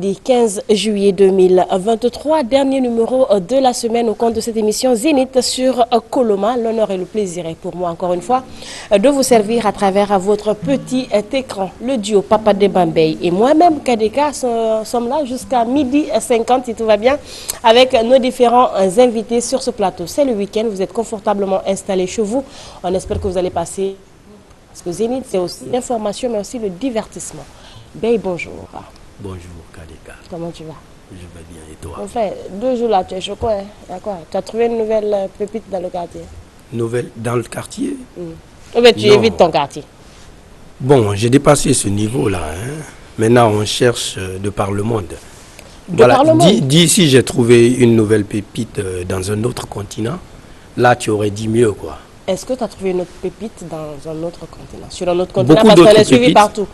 mardi 15 juillet 2023, dernier numéro de la semaine au compte de cette émission Zénith sur Coloma. L'honneur et le plaisir est pour moi encore une fois de vous servir à travers votre petit écran. Le duo Papa de Bambey et moi-même Kadeka sommes là jusqu'à midi 50 si tout va bien avec nos différents invités sur ce plateau. C'est le week-end, vous êtes confortablement installés chez vous. On espère que vous allez passer, parce que Zénith c'est aussi l'information mais aussi le divertissement. Bey, bonjour. Bonjour Kadeka. Comment tu vas? Je vais bien et toi? Mon frère, 2 jours là, tu es choqué. Hein? Quoi? Tu as trouvé une nouvelle pépite dans le quartier? Nouvelle dans le quartier? Ou bien tu évites ton quartier? Bon, j'ai dépassé ce niveau-là. Hein. Maintenant, on cherche de par le monde. Voilà. D'ici, j'ai trouvé une nouvelle pépite dans un autre continent. Là, tu aurais dit mieux, quoi. Est-ce que tu as trouvé une autre pépite dans un autre continent? Sur un autre continent, beaucoup parce qu'elle est suivie partout.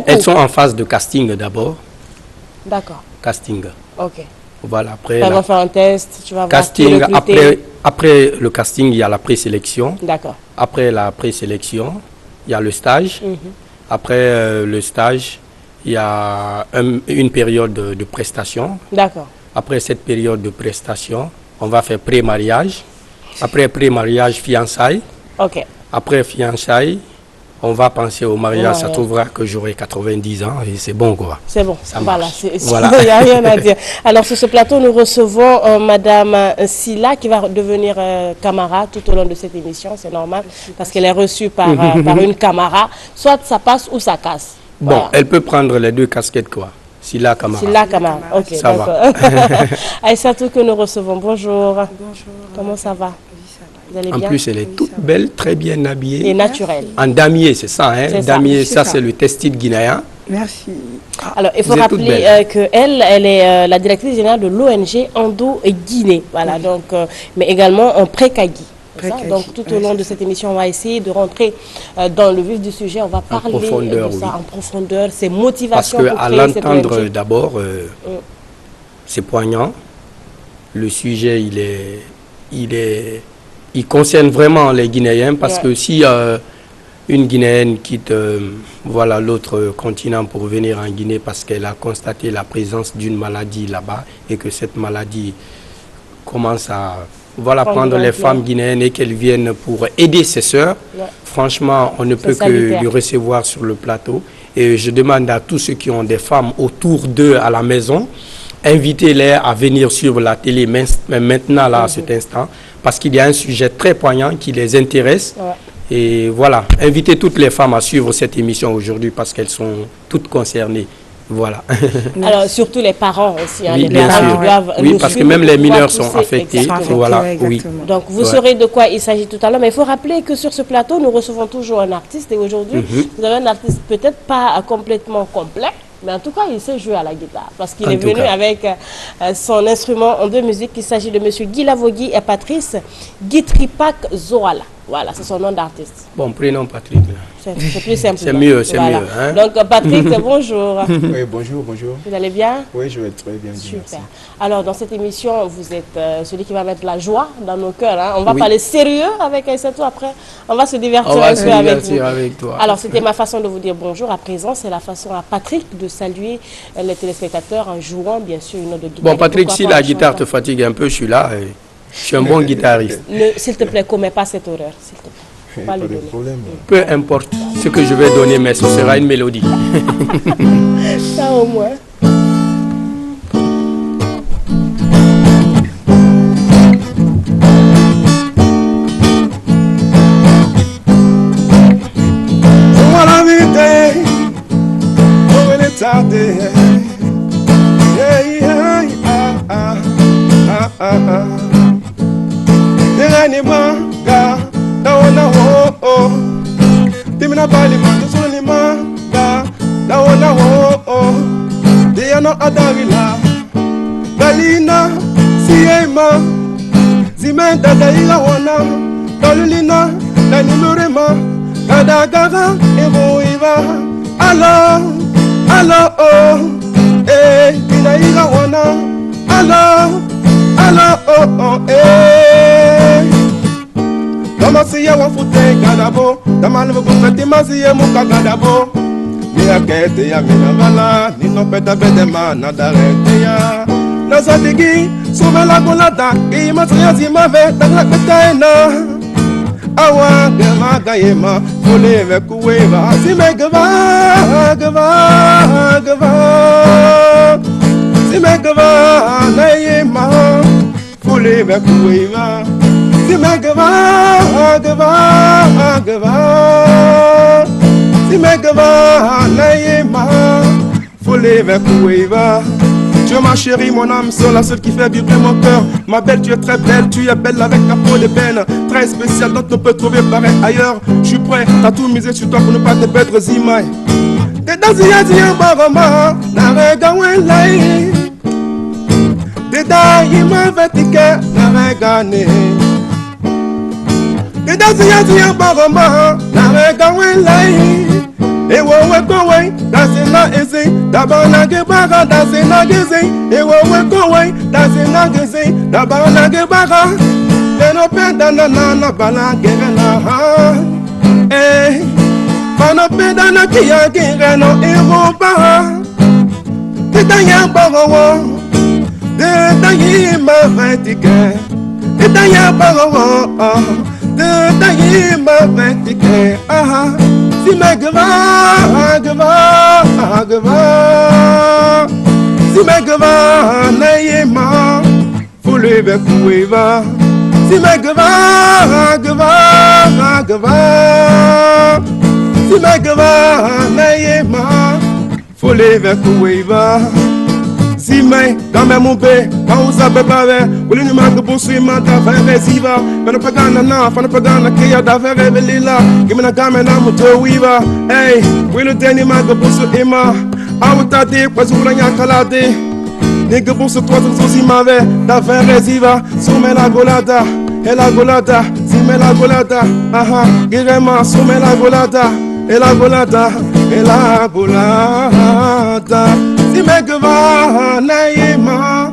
Elles sont en phase de casting d'abord. D'accord. Casting. Ok. Voilà, après. Tu vas faire un test, tu vas casting, voir qui recruter. Après le casting, il y a la présélection. D'accord. Après la présélection, il y a le stage. Après le stage, il y a une période de prestation. D'accord. Après cette période de prestation, on va faire pré-mariage. Après pré-mariage, fiançailles. Ok. Après fiançailles, on va penser au mariage. Ça trouvera que j'aurai 90 ans et c'est bon, quoi. C'est bon. Ça voilà. Voilà. Il n'y a rien à dire. Alors, sur ce plateau, nous recevons Madame Silla qui va devenir camarade tout au long de cette émission. C'est normal parce qu'elle est reçue par une camarade. Soit ça passe ou ça casse. Bon, voilà. Elle peut prendre les deux casquettes, quoi. Silla camarade. Silla camarade. Ok, ça va. Aïssatou que nous recevons. Bonjour. Bonjour. Comment ça va? Vous allez en bien? plus, elle est toute belle, très bien habillée. Et naturelle. En damier, c'est ça, hein? Damier, ça c'est le textile guinéen. Merci. Alors, il faut rappeler qu'elle est la directrice générale de l'ONG Endo-Guinée. Voilà, donc, mais également en Précagui. Donc, tout au long de cette émission, on va essayer de rentrer dans le vif du sujet. On va parler de ça en profondeur, ses motivations. Parce qu'à l'entendre d'abord, c'est poignant. Le sujet, il concerne vraiment les Guinéens parce que si une Guinéenne quitte l'autre continent pour venir en Guinée parce qu'elle a constaté la présence d'une maladie là-bas et que cette maladie commence à prendre les femmes guinéennes et qu'elles viennent pour aider ses sœurs, franchement, on ne peut que lui recevoir sur le plateau. Et je demande à tous ceux qui ont des femmes autour d'eux à la maison, invitez-les à venir sur la télé maintenant, là, à cet instant, parce qu'il y a un sujet très poignant qui les intéresse. Et voilà, invitez toutes les femmes à suivre cette émission aujourd'hui parce qu'elles sont toutes concernées. Voilà. Alors, surtout les parents aussi. Hein, oui, les parents doivent oui, parce que même les mineurs sont affectés. Voilà, oui. Donc, vous saurez de quoi il s'agit tout à l'heure. Mais il faut rappeler que sur ce plateau, nous recevons toujours un artiste. Et aujourd'hui, vous avez un artiste peut-être pas complètement complet. Mais en tout cas, il sait jouer à la guitare parce qu'il est venu avec son instrument de musique. Il s'agit de M. Guy Lavogui et Patrice Guitripac Zoala. Voilà, c'est son nom d'artiste. Bon, prénom Patrick. C'est plus simple. C'est mieux, c'est mieux. Hein? Donc, Patrick, bonjour. Oui, bonjour, bonjour. Vous allez bien? Oui, je vais très bien. Super. Merci. Alors, dans cette émission, vous êtes celui qui va mettre la joie dans nos cœurs. Hein? On va parler sérieux avec Aïssatou. Après, on va se divertir un peu avec vous. Avec toi. Alors, c'était ma façon de vous dire bonjour. À présent, c'est la façon à Patrick de saluer les téléspectateurs en jouant, bien sûr, une autre guitare. Bon, Patrick, si la guitare te fatigue un peu, je suis là. Je suis un bon guitariste. S'il te plaît, commets pas cette horreur, s'il te plaît. Pas de problème. Peu importe ce que je vais donner, mais ce sera une mélodie. Ça au moins. Voilà l'idée, oh elle est tardée. Timina bali mando soni manga da ona ho dia no adavila galina siema zimenda da ila wana dalulina da nimurema kada gaga eboiva alo ina ila wana alo Damasiya wafute gadabo, damalivu gufeti masiye muka gadabo. ni akete ya minabala ni no peta bedema na darete ya na satigi sume la golata ki matria si mave tanga petaena awa gema gayema fole ve kuweva si me gava si me gava na yema fole ve kuweva si me gava si me gava na yema fole ve kuweva. Tu es ma chérie, mon âme seule, la seule qui fait vibrer mon cœur. Ma belle, tu es très belle, tu es belle avec ta peau de peine. Très spéciale, dont on peut trouver pareil ailleurs. Je suis prêt, t'as tout misé sur toi pour ne pas te perdre Zimaï. T'es dans un barama, n'a rega wenlai. T'es dans yima vertiqué, n'a rega né. T'es dans un barama, n'a rega wenlai. E wo we go way, that's not easy. Dabana ge baga, that's not easy. E wo we go way, that's not easy. Dabana ge baga, le no penda na bala ge na ha. Eh, bana penda na kia ge no e wo ba. Te tanya baga wo, te tanyi ma vertige. Te tanya baga wo, te tanyi ma vertige. Aha. Si me gava, si me gava, na yema, fule be kuweva. Si me gava, si me gava, na yema, fule be kuweva. Si me, quand même mon bé, quand vous avez parlé, vous ne m'avez pas su ma d'affaire résiva. Mais ne pas gagner na, fa ne pas gagner qu'il y a d'affaire révélée là. Give me la gamme na moto wiva. Hey, oui le dernier m'a de bosse Emma. Ah vous t'as dit, quoi vous l'avez calade. Nigga bosse toi tous aussi m'avait d'affaire résiva. Soumet la golada, et la golada, si me la golada. Aha, guérema, soumet la golada, et la golada, et la golada. Si me gava na yema,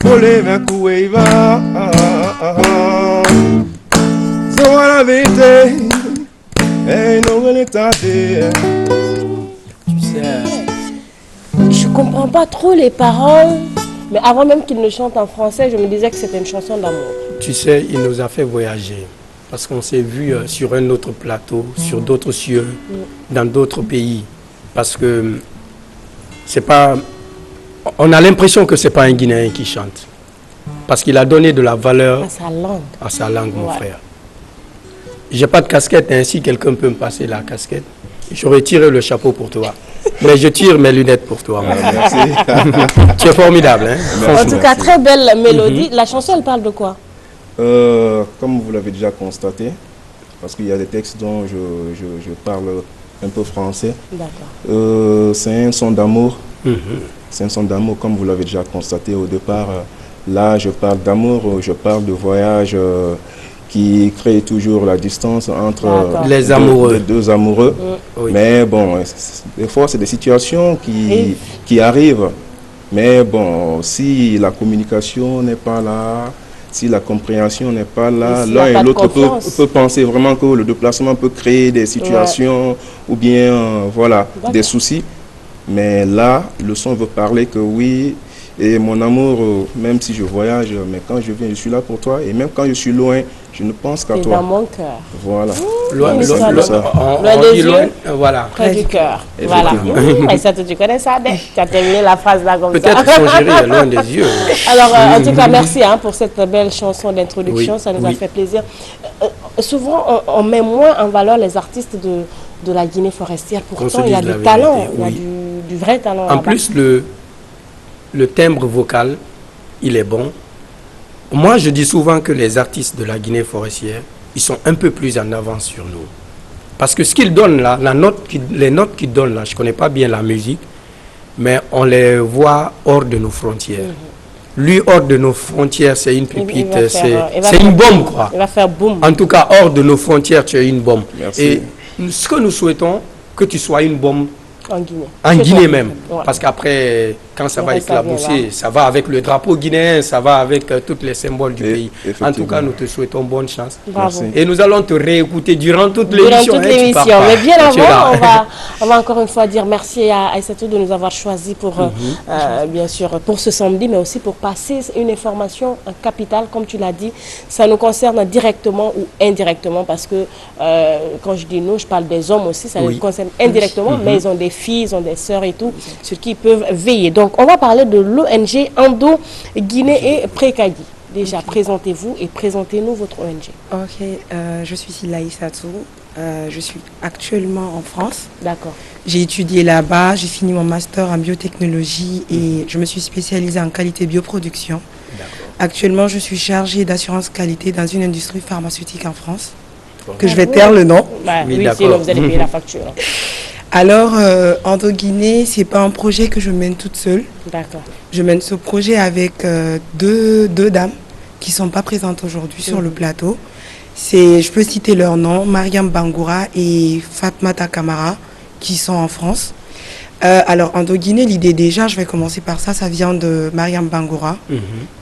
fole ve kuweva. So la vérité, hey no really tarde. Tu sais, je comprends pas trop les paroles, mais avant même qu'il ne chante en français, je me disais que c'était une chanson d'amour. Tu sais, il nous a fait voyager. Parce qu'on s'est vu sur un autre plateau, sur d'autres cieux, dans d'autres pays. Parce que c'est pas... On a l'impression que c'est pas un Guinéen qui chante. Parce qu'il a donné de la valeur à sa langue, mon frère. J'ai pas de casquette, ainsi quelqu'un peut me passer la casquette. J'aurais tiré le chapeau pour toi. Mais je tire mes lunettes pour toi. Merci. Tu es formidable. Hein? En tout cas, très belle mélodie. La chanson, elle parle de quoi? Comme vous l'avez déjà constaté, parce qu'il y a des textes dont je parle un peu français. C'est un son d'amour. C'est un son d'amour, comme vous l'avez déjà constaté au départ. Là, je parle d'amour, je parle de voyage qui crée toujours la distance entre les amoureux. Deux amoureux. Oui. Mais bon, des fois, c'est des situations qui arrivent. Mais bon, si la communication n'est pas là, si la compréhension n'est pas là, l'un et l'autre peut penser vraiment que le déplacement peut créer des situations ou bien voilà, des soucis. Mais là, le son veut parler que oui, et mon amour, même si je voyage, mais quand je viens, je suis là pour toi. Et même quand je suis loin, je ne pense qu'à toi. Dans mon cœur. Voilà. Loin des yeux, voilà. Près du cœur. Voilà. Et ça, tu connais ça, tu as terminé la phrase là comme ça. Peut-être son chéri est loin des yeux. Alors, en tout cas, merci pour cette belle chanson d'introduction. Ça nous a fait plaisir. Souvent, on met moins en valeur les artistes de la Guinée forestière. Pourtant, il y a du talent. Il y a du vrai talent. En plus, le timbre vocal, il est bon. Moi, je dis souvent que les artistes de la Guinée forestière, ils sont un peu plus en avance sur nous. Parce que ce qu'ils donnent là, les notes qu'ils donnent là, je ne connais pas bien la musique, mais on les voit hors de nos frontières. Lui, hors de nos frontières, c'est une pépite, c'est une bombe, quoi. Il va faire boum. En tout cas, hors de nos frontières, tu es une bombe. Merci. Et ce que nous souhaitons, que tu sois une bombe En Guinée. En Chez Guinée toi. même. Ouais. Parce qu'après, quand ça Le va reste, ça vient éclabousser, là. ça va avec le drapeau guinéen, ça va avec tous les symboles du Et- pays. En tout effectivement. cas, nous te souhaitons bonne chance. Bravo. Merci. Et nous allons te réécouter durant toute Durant l'émission. toute hein, tu pars l'émission. pas. Mais bien Tu es là. avant, on va encore une fois dire merci à Aïssatou de nous avoir choisi pour, bien sûr, pour ce samedi, mais aussi pour passer une information capitale, comme tu l'as dit. Ça nous concerne directement ou indirectement, parce que quand je dis nous, je parle des hommes aussi, ça Oui. nous concerne indirectement, mais ils ont des filles, ils ont des sœurs et tout, sur qui ils peuvent veiller. Donc, on va parler de l'ONG Ando Guinée et Précadi. Déjà, présentez-vous et présentez-nous votre ONG. Ok, je suis Silaï Satou. Je suis actuellement en France. D'accord. J'ai étudié là-bas, j'ai fini mon master en biotechnologie et je me suis spécialisée en qualité bioproduction. Actuellement, je suis chargée d'assurance qualité dans une industrie pharmaceutique en France, que je vais taire le nom. Bah, Oui, oui, d'accord. sinon vous allez payer la facture. Alors, Ando Guinée, c'est pas un projet que je mène toute seule. D'accord. Je mène ce projet avec deux dames qui ne sont pas présentes aujourd'hui sur le plateau. Je peux citer leur nom, Mariam Bangoura et Fatmata Kamara, qui sont en France. Alors, Ando Guinée, l'idée déjà, je vais commencer par ça, ça vient de Mariam Bangoura,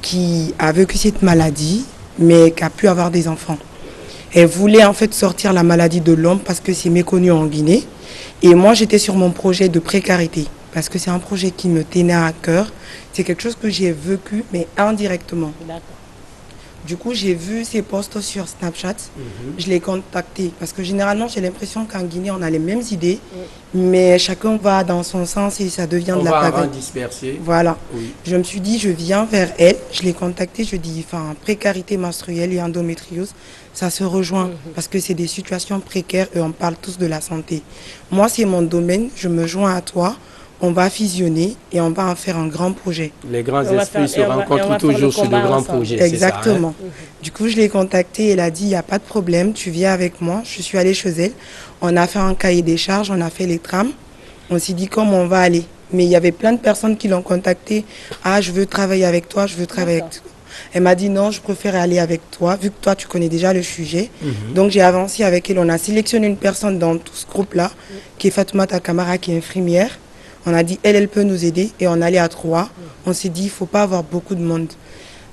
qui a vécu cette maladie, mais qui a pu avoir des enfants. Elle voulait en fait sortir la maladie de l'homme parce que c'est méconnu en Guinée. Et moi, j'étais sur mon projet de précarité, parce que c'est un projet qui me tenait à cœur. C'est quelque chose que j'ai vécu, mais indirectement. D'accord. Du coup, j'ai vu ses posts sur Snapchat. Je l'ai contacté, parce que généralement, j'ai l'impression qu'en Guinée, on a les mêmes idées, mais chacun va dans son sens et ça devient On de la va pagaille. avant disperser. Voilà. Oui. Je me suis dit, je viens vers elle. Je l'ai contactée, je dis, enfin, précarité menstruelle et endométriose, ça se rejoint parce que c'est des situations précaires et on parle tous de la santé. Moi, c'est mon domaine, je me joins à toi. On va fusionner et on va en faire un grand projet. Les grands On va esprits faire- se et on va rencontrent faire le toujours sur de combat grands ensemble. projets. c'est ça, hein? Exactement. Du coup, je l'ai contactée, elle a dit, il n'y a pas de problème, tu viens avec moi. Je suis allée chez elle. On a fait un cahier des charges, on a fait les trames. On s'est dit comment on va aller. Mais il y avait plein de personnes qui l'ont contactée. Ah, je veux travailler avec toi, je veux travailler avec toi. Elle m'a dit non, je préfère aller avec toi, vu que toi, tu connais déjà le sujet. Donc, j'ai avancé avec elle. On a sélectionné une personne dans tout ce groupe-là, qui est Fatoumata Kamara, qui est infirmière. On a dit, elle peut nous aider. Et on allait à 3. On s'est dit, il ne faut pas avoir beaucoup de monde.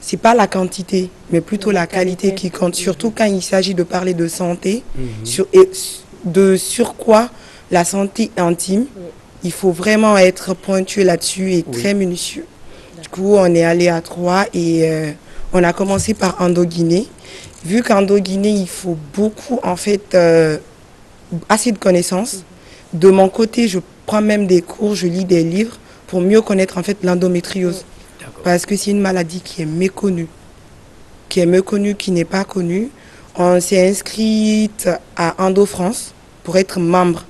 Ce n'est pas la quantité, mais plutôt la qualité qui compte. Surtout quand il s'agit de parler de santé, sur quoi la santé intime. Il faut vraiment être pointueux là-dessus et très minutieux. Du coup, on est allé à 3 et on a commencé par Ando Guinée. Vu qu'Ando Guinée, il faut beaucoup, en fait, assez de connaissances. De mon côté, je prends même des cours, je lis des livres pour mieux connaître, en fait, l'endométriose. Parce que c'est une maladie qui est méconnue, qui n'est pas connue. On s'est inscrite à Endo France pour être membre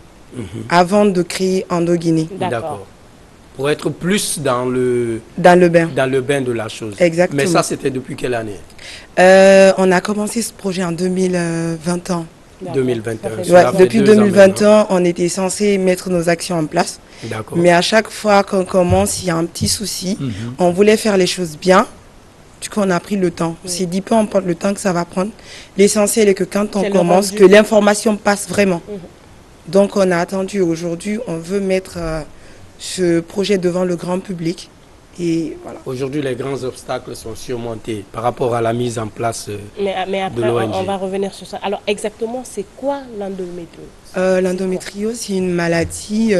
avant de créer Ando Guinée. D'accord. Pour être plus dans le Dans le bain. bain de la chose. Exactement. Mais ça, c'était depuis quelle année? On a commencé ce projet en 2021. 2021. Ouais, Cela fait depuis 2 ans 2021, on était censé mettre nos actions en place. maintenant. D'accord. Mais à chaque fois qu'on commence, il y a un petit souci. On voulait faire les choses bien. Du coup, on a pris le temps. On s'est dit, peu importe le temps que ça va prendre. L'essentiel est que quand on C'est le commence, rendu. que l'information passe vraiment. Donc, on a attendu aujourd'hui. On veut mettre ce projet devant le grand public. Et voilà. Aujourd'hui, les grands obstacles sont surmontés par rapport à la mise en place. Mais après, de l'ONG. on va revenir sur ça. Alors, exactement, c'est quoi l'endométriose? L'endométriose, c'est une maladie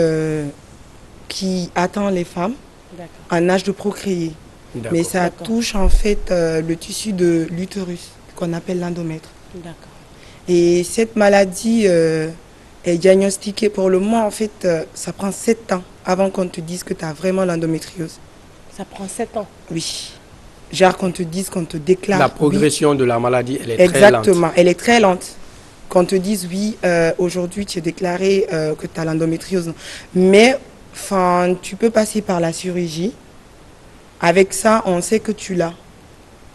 qui atteint les femmes D'accord. en âge de procréer. D'accord. Mais ça D'accord. touche en fait le tissu de l'utérus, qu'on appelle l'endomètre. D'accord. Et cette maladie est diagnostiquée pour le moment, en fait, ça prend 7 ans avant qu'on te dise que tu as vraiment l'endométriose. Ça prend 7 ans. Oui. Genre qu'on te dise, qu'on te déclare. La oui. progression de la maladie, elle est très lente. Exactement, elle est très lente. Qu'on te dise, oui, aujourd'hui tu es déclaré que tu as l'endométriose. Mais tu peux passer par la chirurgie. Avec ça, on sait que tu l'as.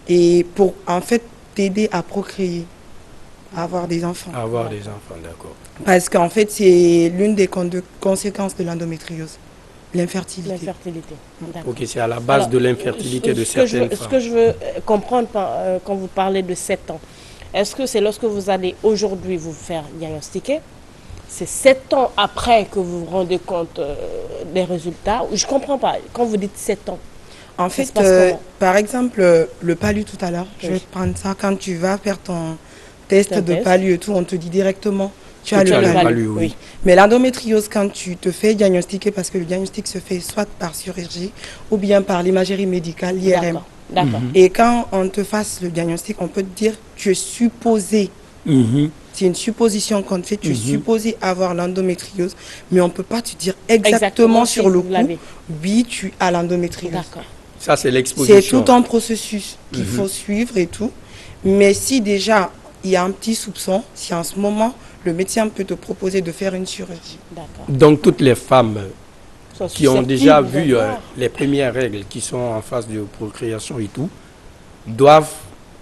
Et pour en fait t'aider à procréer, à avoir des enfants. Avoir des enfants, d'accord. Parce qu'en fait, c'est l'une des conséquences de l'endométriose, l'infertilité. L'infertilité. D'accord. Ok, c'est à la base Alors, de l'infertilité de ce que je certaines veux- femmes. Ce que je veux comprendre quand vous parlez de 7 ans, est-ce que c'est lorsque vous allez aujourd'hui vous faire diagnostiquer? c'est 7 ans après que vous vous rendez compte des résultats. Je ne comprends pas. Quand vous dites 7 ans, En ça se fait, passe comment? par exemple, le palu tout à l'heure, je Oui. vais te prendre ça. Quand tu vas faire ton test Ton de test. palu et tout, on te dit directement, tu as Que le tu as le palu. palu, oui. Mais l'endométriose, quand tu te fais diagnostiquer, parce que le diagnostic se fait soit par chirurgie ou bien par l'imagerie médicale, l'IRM. D'accord. Et quand on te fasse le diagnostic, on peut te dire, tu es supposé, c'est une supposition qu'on te fait, tu es supposé avoir l'endométriose, mais on ne peut pas te dire exactement si sur le vous coup, l'avez. oui, tu as l'endométriose. D'accord. Ça, c'est C'est l'exposition. tout un processus qu'il faut suivre et tout. Mais si déjà il y a un petit soupçon, si en ce moment le médecin peut te proposer de faire une chirurgie. D'accord. Donc, toutes les femmes Sont qui ont déjà susceptibles vu d'avoir. les premières règles qui sont en phase de procréation et tout, doivent,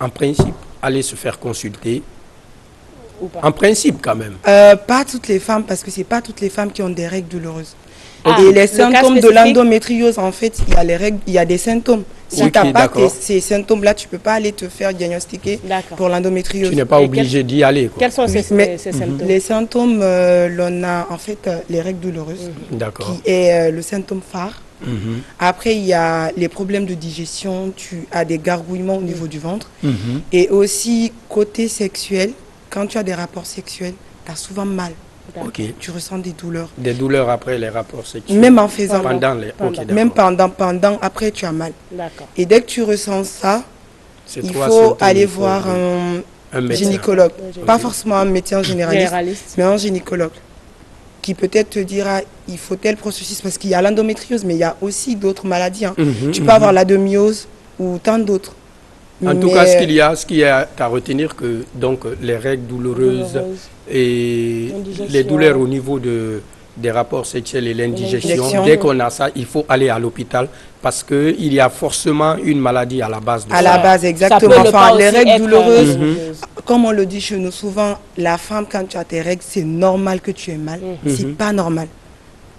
en principe, aller se faire consulter. Ou pas. En principe, quand même. Pas toutes les femmes, parce que c'est pas toutes les femmes qui ont des règles douloureuses. Ah, Et le les cas symptômes de spécifique? l'endométriose, en fait, il y a les règles, il y a des symptômes. Si Ok, tu n'as pas d'accord. ces symptômes-là, tu ne peux pas aller te faire diagnostiquer D'accord. pour l'endométriose. Tu n'es pas Et obligé d'y aller, quoi. Quels sont Oui, ces, mais ces symptômes? Les symptômes, l'on a en fait les règles douloureuses, D'accord. qui est le symptôme phare. Mhm. Après, il y a les problèmes de digestion, tu as des gargouillements au niveau du ventre. Mhm. Et aussi, côté sexuel, quand tu as des rapports sexuels, tu as souvent mal. Ok. Tu ressens des douleurs. Des douleurs après les rapports sexuels. Même en faisant. Pendant les... Pendant. Ok, d'accord. Même pendant, après, tu as mal. D'accord. Et dès que tu ressens ça, Ces il trois faut symptômes, aller il faut voir un un médecin. gynécologue. Ok. Pas forcément un médecin généraliste, Généraliste. mais un gynécologue. Qui peut-être te dira, il faut tel processus, parce qu'il y a l'endométriose, mais il y a aussi d'autres maladies. Hein. Mhm, Tu peux avoir l'adenomiose ou tant d'autres. En tout Mais- cas, ce qu'il y a à retenir, que donc les règles douloureuses Douloureuse. et L'indigestion. les douleurs au niveau des rapports sexuels et l'indigestion, L'indigestion. dès qu'on a ça, il faut aller à l'hôpital parce qu'il y a forcément une maladie à la base de À ça. la base, exactement. Ça peut ne Enfin, pas les aussi règles être, douloureuses, douloureuse. comme on le dit chez nous souvent, la femme, quand tu as tes règles, c'est normal que tu aies mal. C'est pas normal.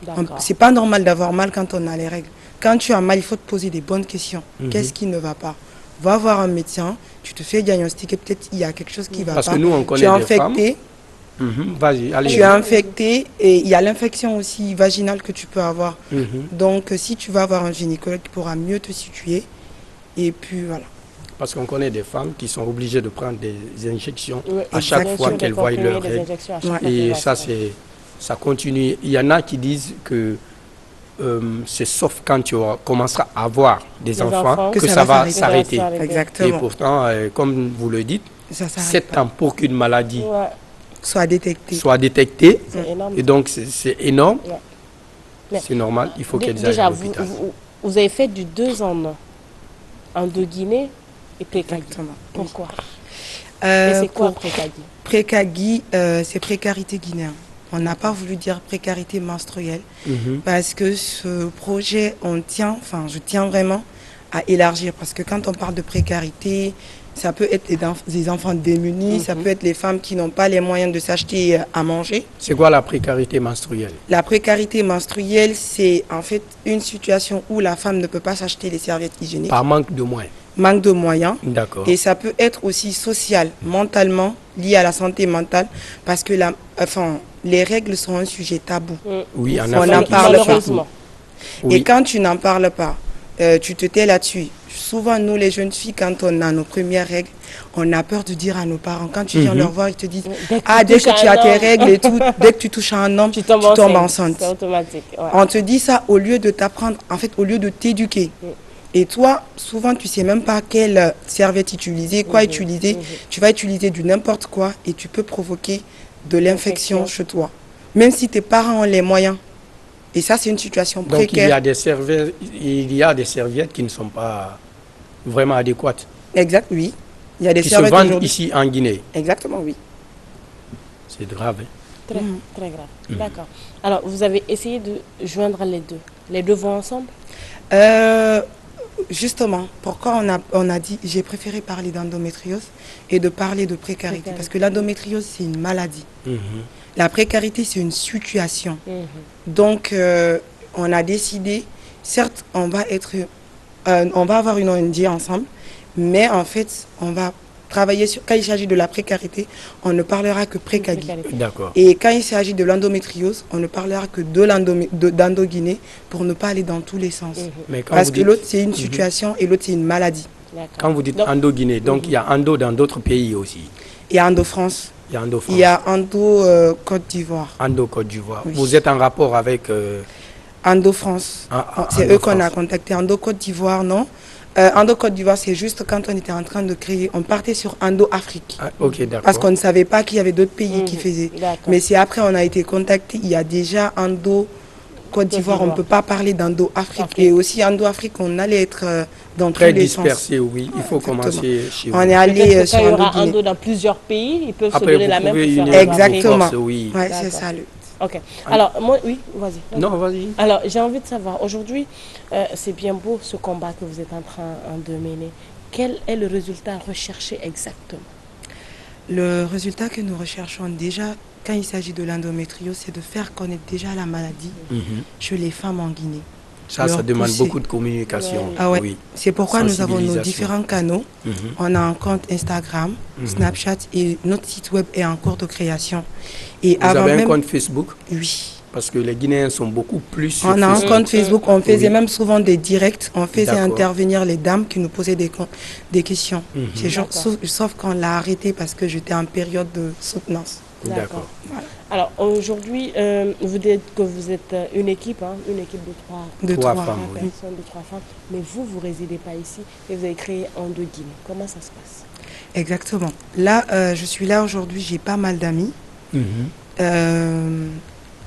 D'accord. C'est pas normal d'avoir mal quand on a les règles. Quand tu as mal, il faut te poser des bonnes questions. Qu'est-ce qui ne va pas? Va voir un médecin, tu te fais diagnostiquer, peut-être il y a quelque chose qui va Parce pas. que nous, on Tu es connaît des infecté, Vas-y, allez. tu es infecté et il y a l'infection aussi vaginale que tu peux avoir. Donc, si tu vas voir un gynécologue, il pourra mieux te situer. Et puis, voilà. Parce qu'on connaît des femmes qui sont obligées de prendre des injections Oui, à chaque exactement. fois des qu'elles voient comprimés, leurs des règles. injections à chaque Ouais. fois qu'elles Et voient ça, ça. ça continue. Il y en a qui disent que c'est sauf quand tu commenceras à avoir des enfants que ça va s'arrêter. Et Exactement. pourtant, comme vous le dites, Ça s'arrête 7 pas. ans pour qu'une maladie Ouais, Soit détecté. soit détectée. c'est énorme. Et donc, c'est énorme. Ouais. Mais C'est normal, il faut qu'elles aillent Déjà, à vous, l'hôpital. vous avez fait du 2 en 1. Guinée et Précagui. Exactement. Pourquoi? Et c'est quoi Pour Précagui? Précagui, c'est précarité guinéenne. On n'a pas voulu dire précarité menstruelle parce que ce projet, je tiens vraiment à élargir parce que quand on parle de précarité, ça peut être des enfants démunis, ça peut être les femmes qui n'ont pas les moyens de s'acheter à manger. C'est quoi la précarité menstruelle? La précarité menstruelle, c'est en fait une situation où la femme ne peut pas s'acheter les serviettes hygiéniques, Par manque de moyens. manque de moyens. D'accord. Et ça peut être aussi social, mentalement, lié à la santé mentale, parce que les règles sont un sujet tabou. Oui, en On en Afrique, parle Malheureusement. Oui. Et quand tu n'en parles pas, tu te tais là-dessus. Souvent, nous, les jeunes filles, quand on a nos premières règles, on a peur de dire à nos parents. Quand tu viens leur voir, ils te disent dès que tu as tes règles et tout, dès que tu touches à un homme, tu tombes enceinte. C'est automatique. Ouais. On te dit ça au lieu de t'apprendre, en fait, au lieu de t'éduquer. Et toi, souvent, tu sais même pas quelle serviette utiliser, quoi utiliser. Tu vas utiliser du n'importe quoi et tu peux provoquer de l'infection chez toi. Même si tes parents ont les moyens. Et ça, c'est une situation Donc, il y précaire. a des serviettes qui ne sont pas vraiment adéquates, Exact, oui. Il y a des qui se serviettes vendent aujourd'hui. ici en Guinée. Exactement, oui. C'est grave. Hein. Très, très grave. D'accord. Alors, vous avez essayé de joindre les deux. Les deux vont ensemble? Justement, pourquoi on a dit, j'ai préféré parler d'endométriose et de parler de précarité. Parce que l'endométriose, c'est une maladie. La précarité, c'est une situation. Donc, on a décidé, certes, on va avoir une ONG ensemble, mais en fait, on va travailler sur, quand il s'agit de la précarité, on ne parlera que précagie. D'accord. Et quand il s'agit de l'endométriose, on ne parlera que d'endoguinée pour ne pas aller dans tous les sens. Mais quand Parce vous que dites- l'autre, c'est une situation et l'autre, c'est une maladie. Quand vous dites endo-Guinée, donc il y a endo dans d'autres pays aussi. Il y a endo-France, Il y a endo-France. il y a endo-Côte d'Ivoire. Endo-Côte d'Ivoire. Oui. Vous êtes en rapport avec... Endo-France, c'est eux qu'on a contacté. Endo-Côte d'Ivoire, non. Endo-Côte d'Ivoire, c'est juste quand on était en train de créer, on partait sur Endo-Afrique. Ah, ok, d'accord. Parce qu'on ne savait pas qu'il y avait d'autres pays qui faisaient. Mais c'est après on a été contacté, il y a déjà Endo-Côte d'Ivoire, on ne peut pas parler d'Endo-Afrique. Et aussi Endo-Afrique, on allait être dans Très tous les sens. dispersé, oui. Il faut commencer chez vous. On est allé sur Quand il y aura Endo-Guinée. Endo dans plusieurs pays, ils peuvent se Après, donner vous la même pouvez pour faire unir un Exactement. vos forces, oui. Ouais, c'est D'accord. ça le. Ok. Alors, moi, oui, vas-y. Non, vas-y. Alors, j'ai envie de savoir, aujourd'hui, c'est bien beau ce combat que vous êtes en train de mener. Quel est le résultat recherché exactement? Le résultat que nous recherchons déjà, quand il s'agit de l'endométriose, c'est de faire connaître déjà la maladie chez les femmes en Guinée. Ça Leur demande pousser. beaucoup de communication. Ah ouais. Oui. C'est pourquoi nous avons nos Sensibilisation. différents canaux. On a un compte Instagram, Snapchat et notre site web est en cours de création. Et Vous avant avez même, un compte Facebook? oui. Parce que les Guinéens sont beaucoup plus sur On a un Facebook. compte Facebook, on faisait Oui. même souvent des directs, on faisait D'accord. intervenir les dames qui nous posaient des questions. C'est genre, D'accord. sauf qu'on l'a arrêté parce que j'étais en période de soutenance. D'accord. Alors, aujourd'hui, vous dites que vous êtes une équipe de trois, De Trois trois. femmes, oui. personnes, de trois femmes. Mais vous, vous résidez pas ici et vous avez créé Endo-Guinée. Comment ça se passe? Exactement. Là, je suis là aujourd'hui, j'ai pas mal d'amis.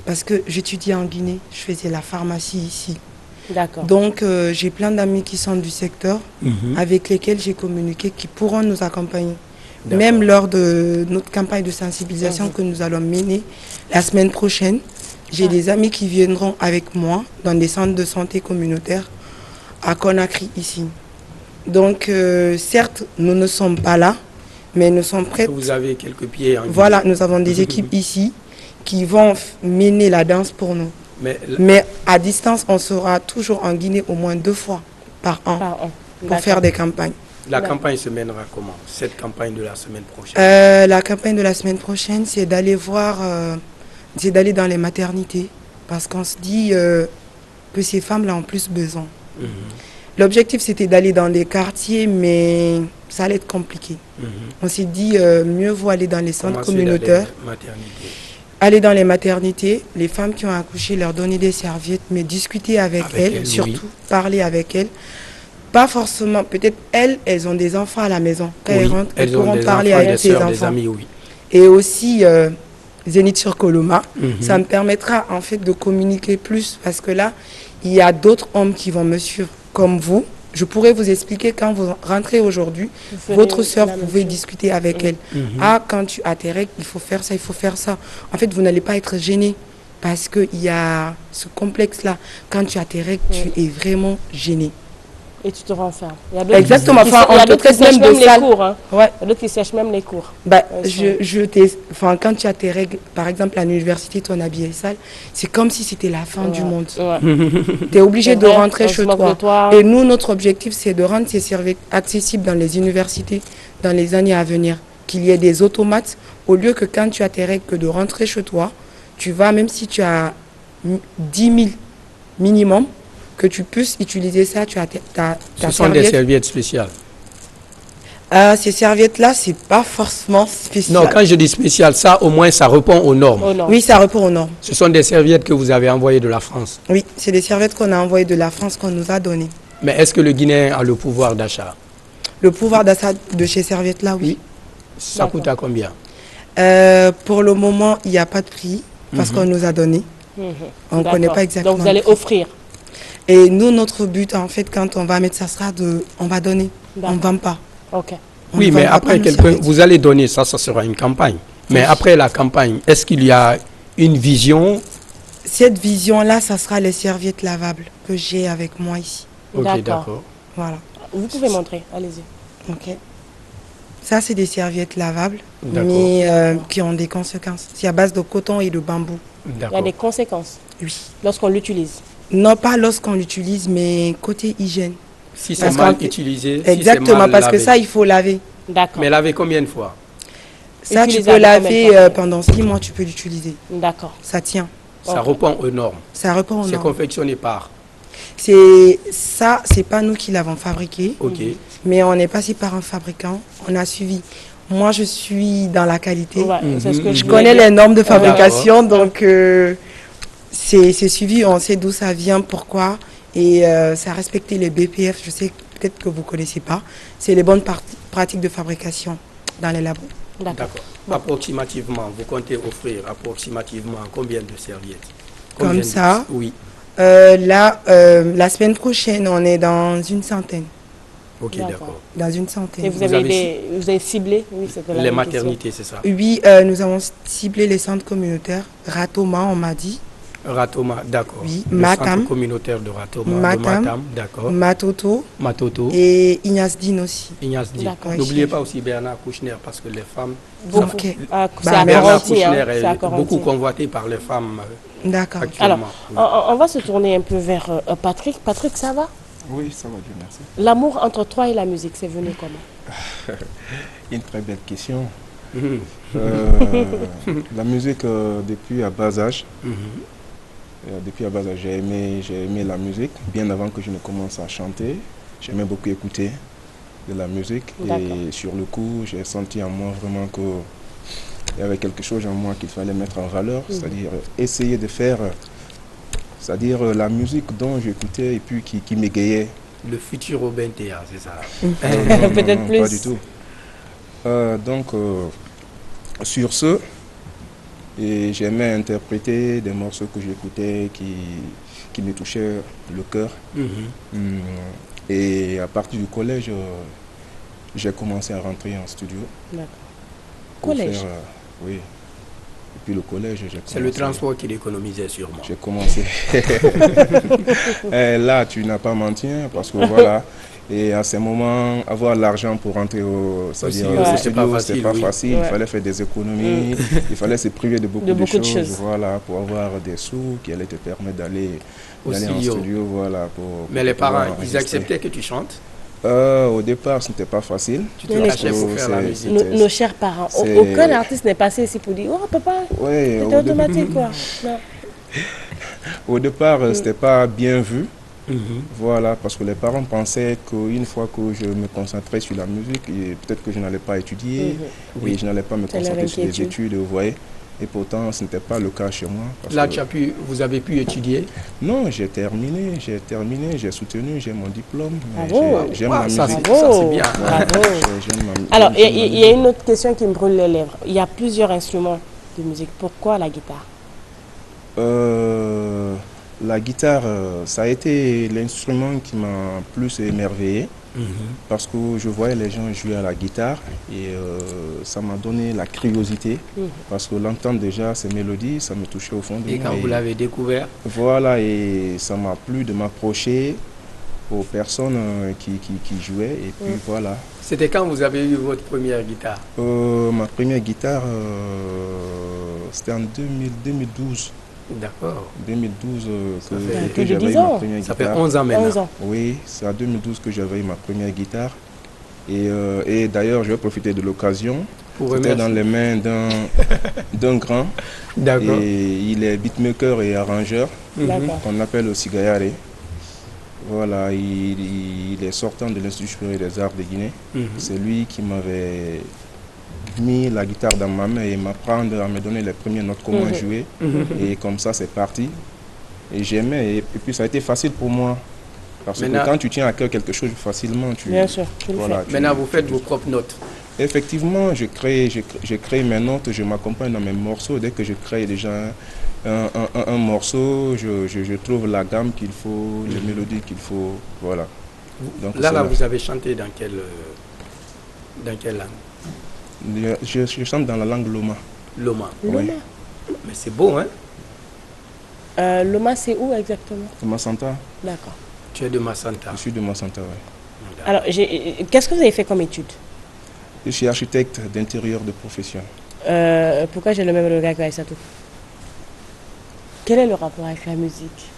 Parce que j'étudiais en Guinée, je faisais la pharmacie ici. D'accord. Donc, j'ai plein d'amis qui sont du secteur, avec lesquels j'ai communiqué, qui pourront nous accompagner. D'accord. Même lors de notre campagne de sensibilisation que nous allons mener la semaine prochaine, j'ai des amis qui viendront avec moi dans des centres de santé communautaires à Conakry, ici. Donc, certes, nous ne sommes pas là, mais nous sommes prêts. Vous avez quelques pieds en Guinée. Voilà, nous avons des équipes ici qui vont mener la danse pour nous. Mais à distance, on sera toujours en Guinée au moins 2 fois par an pour faire des campagnes. La campagne se mènera comment? Cette campagne de la semaine prochaine? La campagne de la semaine prochaine, c'est d'aller voir, c'est d'aller dans les maternités, parce qu'on se dit que ces femmes-là ont plus besoin. L'objectif, c'était d'aller dans les quartiers, mais ça allait être compliqué. On s'est dit, mieux vaut aller dans les centres Commencer communautaires, dans les maternités. aller dans les maternités, les femmes qui ont accouché, leur donner des serviettes, mais discuter avec elles, surtout parler avec elles. Pas forcément, peut-être elles ont des enfants à la maison. Quand elles rentrent, elles pourront parler avec ses enfants. Des amis, oui. Et aussi, Zénith sur Coloma, ça me permettra en fait de communiquer plus, parce que là, il y a d'autres hommes qui vont me suivre comme vous. Je pourrais vous expliquer quand vous rentrez aujourd'hui, votre soeur, vous pouvez discuter avec elle. Ah, quand tu as tes règles, il faut faire ça, il faut faire ça. En fait, vous n'allez pas être gêné parce qu'il y a ce complexe-là. Quand tu as tes règles, tu es vraiment gêné. Et tu te renfermes. Exactement. Enfin, on te traite même de les sale. cours. Hein. Ouais. Il y a d'autres qui sèchent même les cours. Bah, enfin, quand tu as tes règles, par exemple, à l'université, ton habit est sale, c'est comme si c'était la fin du monde. Tu es obligé de rentrer chez toi. Et nous, notre objectif, c'est de rendre ces services accessibles dans les universités dans les années à venir. Qu'il y ait des automates, au lieu que quand tu as tes règles, que de rentrer chez toi, tu vas, même si tu as 10 000 minimum, que tu puisses utiliser ça, tu as ta Ce sont des serviettes spéciales. Ces serviettes-là, c'est pas forcément spécial. Non, quand je dis spécial, ça au moins ça répond aux normes. Oui, ça répond aux normes. Ce sont des serviettes que vous avez envoyées de la France. Oui, c'est des serviettes qu'on a envoyées de la France qu'on nous a données. Mais est-ce que le Guinéen a le pouvoir d'achat? Le pouvoir d'achat de ces serviettes-là, oui. Ça coûte à combien? Pour le moment, il n'y a pas de prix parce qu'on nous a donné. On ne connaît pas exactement. Donc vous allez offrir. Et nous, notre but, en fait, quand on va mettre, ça sera on va donner. On ne vend pas. Ok. Oui, mais après, vous allez donner, ça sera une campagne. Mais après la campagne, est-ce qu'il y a une vision? Cette vision-là, ça sera les serviettes lavables que j'ai avec moi ici. Ok, d'accord. Voilà. Vous pouvez montrer, allez-y. Ok. Ça, c'est des serviettes lavables, mais qui ont des conséquences. C'est à base de coton et de bambou. Il y a des conséquences. Oui. Lorsqu'on l'utilise. Non, pas lorsqu'on l'utilise, mais côté hygiène. Si c'est mal utilisé. Exactement, si mal parce que lavé. ça, il faut laver. D'accord. Mais laver combien de fois? Ça, tu Utilisable peux combien de laver fois? pendant 6 mois, tu peux l'utiliser. D'accord. Ça tient. Ça Ok. répond aux normes. Ça répond aux C'est normes. confectionné par. C'est pas nous qui l'avons fabriqué, Ok. mais on est passé par un fabricant. On a suivi. Moi, je suis dans la qualité. Ouais, c'est ce que Je voulais connais dire. les normes de fabrication, donc c'est suivi. On sait d'où ça vient, pourquoi. Et ça a respecté les BPF. Je sais peut-être que vous ne connaissez pas. C'est les bonnes pratiques de fabrication dans les labos. D'accord. Approximativement, vous comptez offrir approximativement combien de serviettes? Comme Combien ça. Oui. Là, la semaine prochaine, on est dans une centaine. Ok, D'accord. d'accord. Dans une Et centaine. vous avez, avez vous avez ciblé, oui, c'était la Les même question. maternités, c'est ça. Oui, nous avons ciblé les centres communautaires. Ratoma, on m'a dit. Ratoma, d'accord. Oui, Le Matam. centre communautaire de Ratoma, de Matam. Matam, d'accord. Matoto Matoto, et Ignasdine aussi. Ignace Di. D'accord. N'oubliez chef. pas aussi Bernard Kouchner, parce que les femmes... Beaucoup. Ok. Ah, c'est Bah, à Bernard Corenty, hein, Kouchner c'est à est Corenty. beaucoup convoité par les femmes D'accord. actuellement. Alors, on va se tourner un peu vers Patrick. Patrick, ça va? Oui, ça va, Dieu merci. L'amour entre toi et la musique, c'est venu comment? Une très belle question. Mhm. La musique, depuis à bas âge, Mhm. depuis à bas âge, j'ai aimé la musique. Bien avant que je ne commence à chanter, j'aimais beaucoup écouter de la musique. D'accord. Et sur le coup, j'ai senti en moi vraiment qu'il y avait quelque chose en moi qu'il fallait mettre en valeur, c'est-à-dire essayer de faire, c'est-à-dire la musique dont j'écoutais et puis qui m'égayait. Le futur Robin Théa, c'est ça. Peut-être Non, plus. pas du tout. Donc, sur ce, et j'aimais interpréter des morceaux que j'écoutais qui me touchaient le cœur. Mhm. Et à partir du collège, j'ai commencé à rentrer en studio. D'accord. pour Collège. faire, oui. Et puis le collège, j'ai commencé. C'est le transport qui l'économisait sûrement. J'ai commencé. Et là, tu n'as pas menti, hein, parce que voilà. Et à ces moments, avoir l'argent pour rentrer au c'est-à-dire Aussi, au c'est studio, pas c'était pas facile, oui. facile. Ouais. Il fallait faire des économies, il fallait se priver de beaucoup, beaucoup de de choses, choses. voilà, pour avoir des sous qui allaient te permettre d'aller Au en studio. studio, voilà. Mais les pouvoir parents, ils enregistrer. acceptaient que tu chantes? Au départ, ce n'était pas facile. Tu te Mais cachais pour faire la musique? Nos chers parents, c'est- aucun artiste n'est passé ici pour dire oh papa, Ouais, c'était automatique quoi. Non. au départ, c'était pas bien vu. Mhm. Voilà, parce que les parents pensaient qu'une fois que je me concentrais sur la musique, et peut-être que je n'allais pas étudier, et je n'allais pas me C'est leur concentrer sur les inquiétude. études, vous voyez. Et pourtant, ce n'était pas le cas chez moi. parce Là, que- vous avez pu étudier? Non, j'ai terminé, j'ai soutenu, j'ai mon diplôme. mais Bravo. j'aime Ah, la ça, musique. ça, c'est bien. Bravo. J'aime la- Alors, j'aime il la y a une autre question qui me brûle les lèvres. Il y a plusieurs instruments de musique. Pourquoi la guitare? La guitare, ça a été l'instrument qui m'a plus émerveillé. Parce que je voyais les gens jouer à la guitare et ça m'a donné la curiosité parce que l'entendre déjà ces mélodies, ça me touchait au fond de Et moi. quand vous l'avez découvert? Voilà, et ça m'a plu de m'approcher aux personnes qui jouaient et puis voilà. C'était quand vous avez eu votre première guitare? Ma première guitare, c'était en 2012. D'accord. 2012 Ça fait que plus de j'avais 10 eu ma ans. première Ça guitare. fait 11 ans maintenant. 11 ans. Oui, c'est en 2012 que j'avais eu ma première guitare. Et d'ailleurs, je vais profiter de l'occasion. Pour C'était remercier. dans les mains d'un grand. D'accord. Et il est beatmaker et arrangeur, D'accord. qu'on appelle aussi Gayare. Voilà, il est sortant de l'Institut supérieur des arts de Guinée. C'est lui qui m'avait mis la guitare dans ma main et m'apprendre à me donner les premières notes, comment jouer. Et comme ça, c'est parti. Et j'aimais. Et puis, ça a été facile pour moi. Parce Maintenant- que quand tu tiens à cœur quelque chose facilement, tu... Bien sûr, tu le voilà, fais. Maintenant, vous faites vos propres notes. Effectivement, je crée mes notes, je m'accompagne dans mes morceaux. Dès que je crée déjà un morceau, je trouve la gamme qu'il faut, les mélodies qu'il faut. Voilà. Donc, Là, c'est vous avez chanté dans quelle langue? je chante dans la langue Loma. Loma. Loma. Oui. Mais c'est beau, hein? Loma, c'est où exactement? De Massanta. D'accord. Tu es de Massanta. Je suis de Massanta, oui. Alors, qu'est-ce que vous avez fait comme étude? Je suis architecte d'intérieur de profession. Pourquoi j'ai le même regard qu'Aïssatou? Quel est le rapport avec la musique?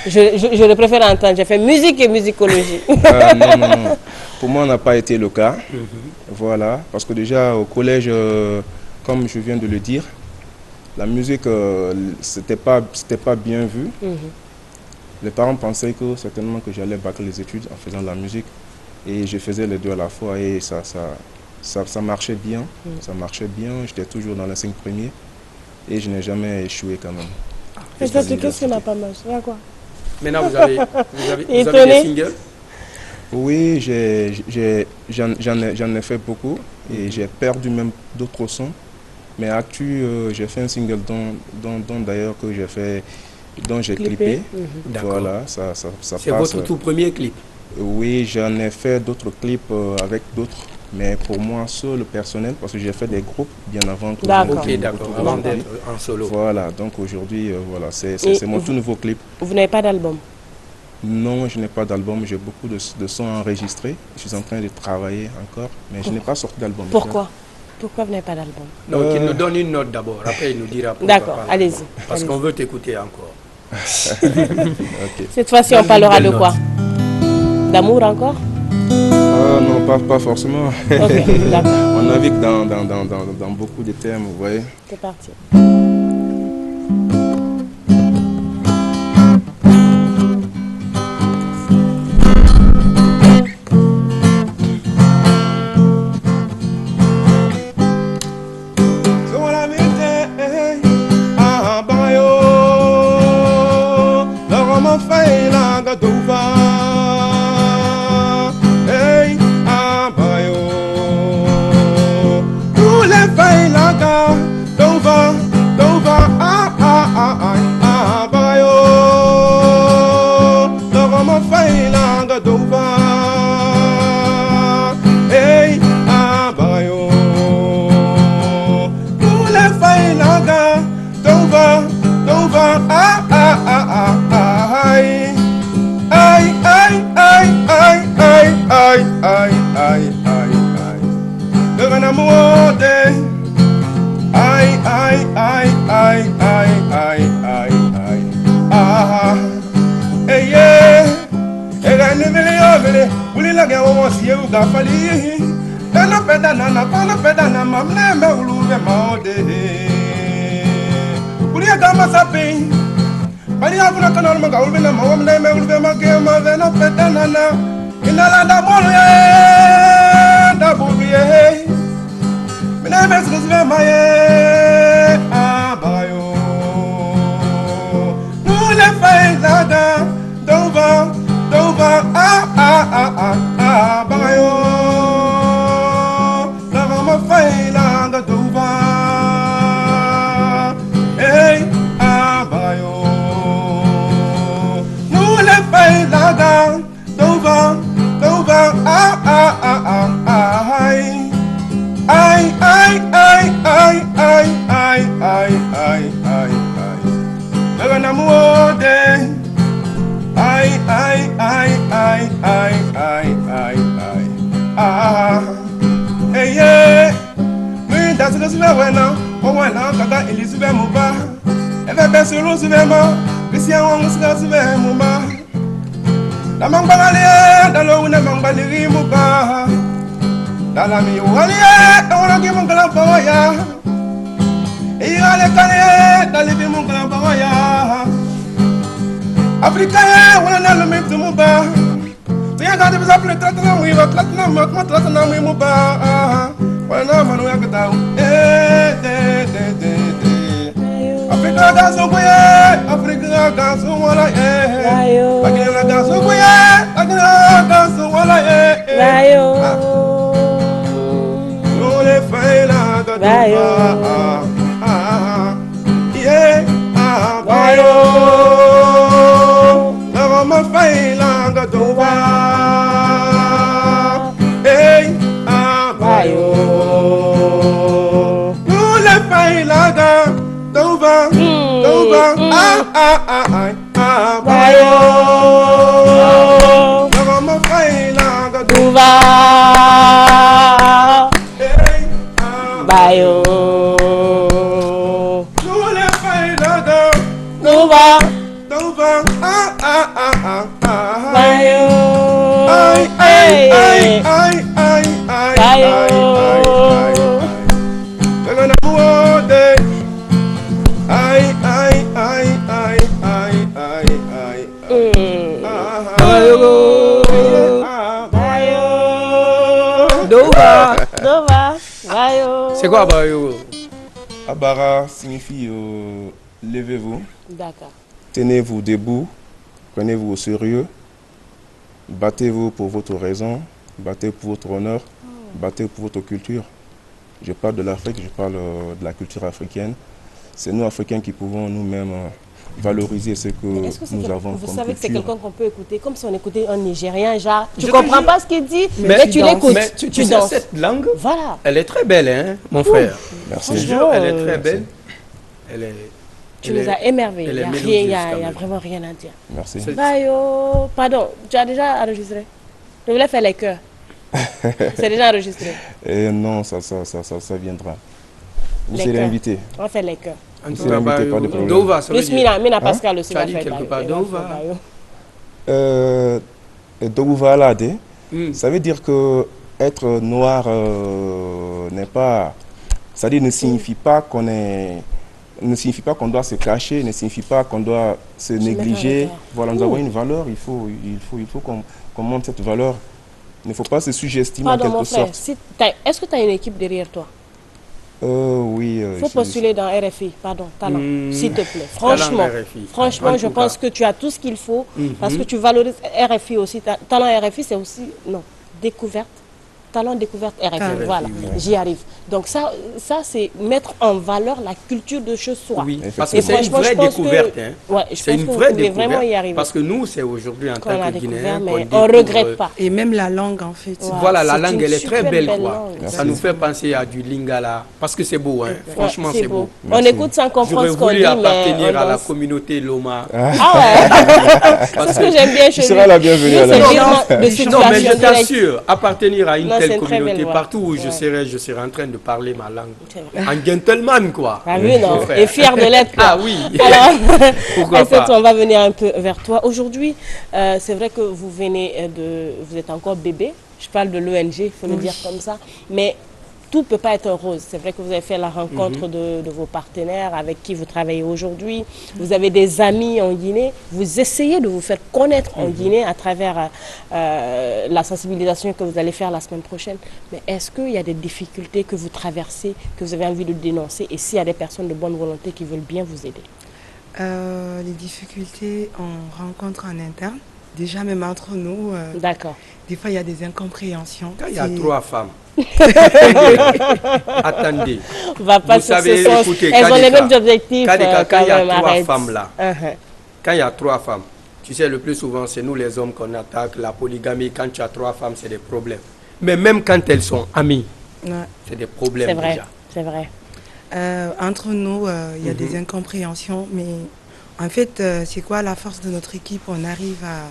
Je le préfère entendre. J'ai fait musique et musicologie. Non, non, non. pour moi, n'a pas été le cas. Voilà, parce que déjà au collège, comme je viens de le dire, la musique, c'était pas bien vu. Les parents pensaient que certainement que j'allais bâcler les études en faisant de la musique. Et je faisais les deux à la fois et ça marchait bien. Ça marchait bien, j'étais toujours dans les 5 premiers et je n'ai jamais échoué quand même. Et ça, qu'est-ce qui n'a pas marché? Il y a quoi? Maintenant, vous avez des singles? Oui, j'en ai fait beaucoup et j'ai perdu même d'autres sons. Mais actuellement, j'ai fait un single dont d'ailleurs que j'ai fait, dont j'ai clippé. Voilà, ça passe. C'est votre tout premier clip? Oui, j'en ai fait d'autres clips avec d'autres. Mais pour moi, seul personnel, parce que j'ai fait des groupes bien avant que avant d'être en solo. Voilà, donc aujourd'hui, voilà, c'est mon tout nouveau clip. Vous n'avez pas d'album? Non, je n'ai pas d'album, j'ai beaucoup de sons enregistrés. Je suis en train de travailler encore, mais je n'ai pas sorti d'album. Pourquoi? Pourquoi vous n'avez pas d'album? Non, qu'il nous donne une note d'abord, après il nous dira pourquoi. D'accord, allez-y. Parce qu'on veut t'écouter encore. Okay. Cette fois-ci, on parlera de quoi? D'amour encore? Non, pas forcément. Ok, d'accord. On navigue dans beaucoup de thèmes, vous voyez. C'est parti. Hey. Aïe, aïe, aïe, aïe, Aïe, aïe, aïe, oh. aïe, aïe. Aïe, aïe, aïe, aïe, aïe, aïe, aïe. Aïe, Dova. Dova. Aïe, oh. C'est quoi Bayo? Abara signifie levez-vous, D'accord. tenez-vous debout, prenez-vous au sérieux, battez-vous pour votre raison, battez pour votre honneur, battez pour votre culture. Je parle de l'Afrique, je parle de la culture africaine. C'est nous, Africains, qui pouvons nous-mêmes valoriser ce que Est-ce que c'est nous avons vous comme savez que c'est culture. quelqu'un qu'on peut écouter comme si on écoutait un Nigérien, genre, tu Je te comprends jure. pas ce qu'il dit, mais Mais tu l'écoutes, Mais tu sais, danses. cette langue, Voilà. elle est très belle, hein, mon frère. Merci. Je te jure, elle est très belle. Elle est. Tu elle nous est- as émerveillés. elle Il est n'y a, mélodieuse rien, quand y a même. vraiment rien à dire. Merci. C'est- Bayo, pardon, tu as déjà enregistré? Je voulais faire les chœurs. C'est déjà enregistré. Et non, ça viendra. Vous Les serez cœurs. invité. On fait les chœurs. En tout C'est cas, invité, Bayo, pas de problème. Dova, ça veut Plus dire. Mina Pascal aussi Tu as va dit faire quelque Bayo. part Il va Dova. faire Bayo. Doguvalade, Hmm. ça veut dire que être noir n'est pas. C'est-à-dire ne signifie pas qu'on est. Ne signifie pas qu'on doit se cacher, ne signifie pas qu'on doit se mettre en négliger. regard. Voilà, nous avons une valeur, il faut qu'on montre cette valeur. Il ne faut pas se sugestimer en Pardon, quelque mon frère, sorte. est-ce que tu as une équipe derrière toi? Oui. Il faut postuler dans RFI, pardon, talent, Hmm. s'il te plaît. Franchement, RFI. franchement, En je tout pense cas. que tu as tout ce qu'il faut Mhm. parce que tu valorises RFI aussi. Talent RFI, c'est aussi, non, découverte. Talent découverte RFI, RFI, voilà, oui. j'y arrive. Donc ça c'est mettre en valeur la culture de chez soi. Oui, Effectivement. parce que Et c'est une franchement, vraie je pense que- découverte. Hein. Ouais, je C'est pense une que vous vraie pouvez découverte. vraiment y arriver. Parce que nous, c'est aujourd'hui en Qu'on tant a que découvert, Guinéens mais qu'on on découvre, regrette pas. Et même la langue, en fait. Ouais. Voilà, la c'est langue, une elle est très super belle, belle quoi. langue. Ça nous fait penser à du lingala. Parce que c'est beau, hein. Ouais, Franchement, c'est beau. On Merci. écoute sans comprendre J'aurais ce qu'on dit, voulu mais appartenir on à la danse. communauté Loma. Ah ouais, c'est ce que j'aime bien chez Tu lui. seras la bienvenue Lui, à la c'est maison. virement de Non, mais circulation je directe. t'assure, appartenir à une Non, c'est telle une très communauté, belle voix. partout où je Ouais. serai en train de parler ma langue. C'est vrai. En gentleman, quoi. Ah oui, non, Mon frère. et fier de l'être. quoi. Ah oui. Alors, Pourquoi Aïssatou, pas. on va venir un peu vers toi. Aujourd'hui, c'est vrai que vous venez vous êtes encore bébé. Je parle de l'ONG, il faut le dire comme ça. Mais tout ne peut pas être rose. C'est vrai que vous avez fait la rencontre de vos partenaires avec qui vous travaillez aujourd'hui. Vous avez des amis en Guinée. Vous essayez de vous faire connaître en Guinée à travers la sensibilisation que vous allez faire la semaine prochaine. Mais est-ce qu'il y a des difficultés que vous traversez, que vous avez envie de dénoncer? Et s'il y a des personnes de bonne volonté qui veulent bien vous aider? Les difficultés, on rencontre en interne. Déjà, même entre nous, D'accord. des fois, il y a des incompréhensions. Quand il y a C'est- 3 femmes. Attendez. On va pas Vous sur savez, ce sens. écoutez, Elles ont les Kadeka, mêmes objectifs. Kadeka, quand il y a même, 3 arrête. femmes là, Uh-huh. quand il y a 3 femmes, tu sais, le plus souvent, c'est nous les hommes qu'on attaque, la polygamie. Quand tu as 3 femmes, c'est des problèmes. Mais même quand elles sont amies, Ouais. c'est des problèmes C'est vrai, déjà. c'est vrai. Entre nous, il y a des incompréhensions, mais en fait, c'est quoi la force de notre équipe? On arrive à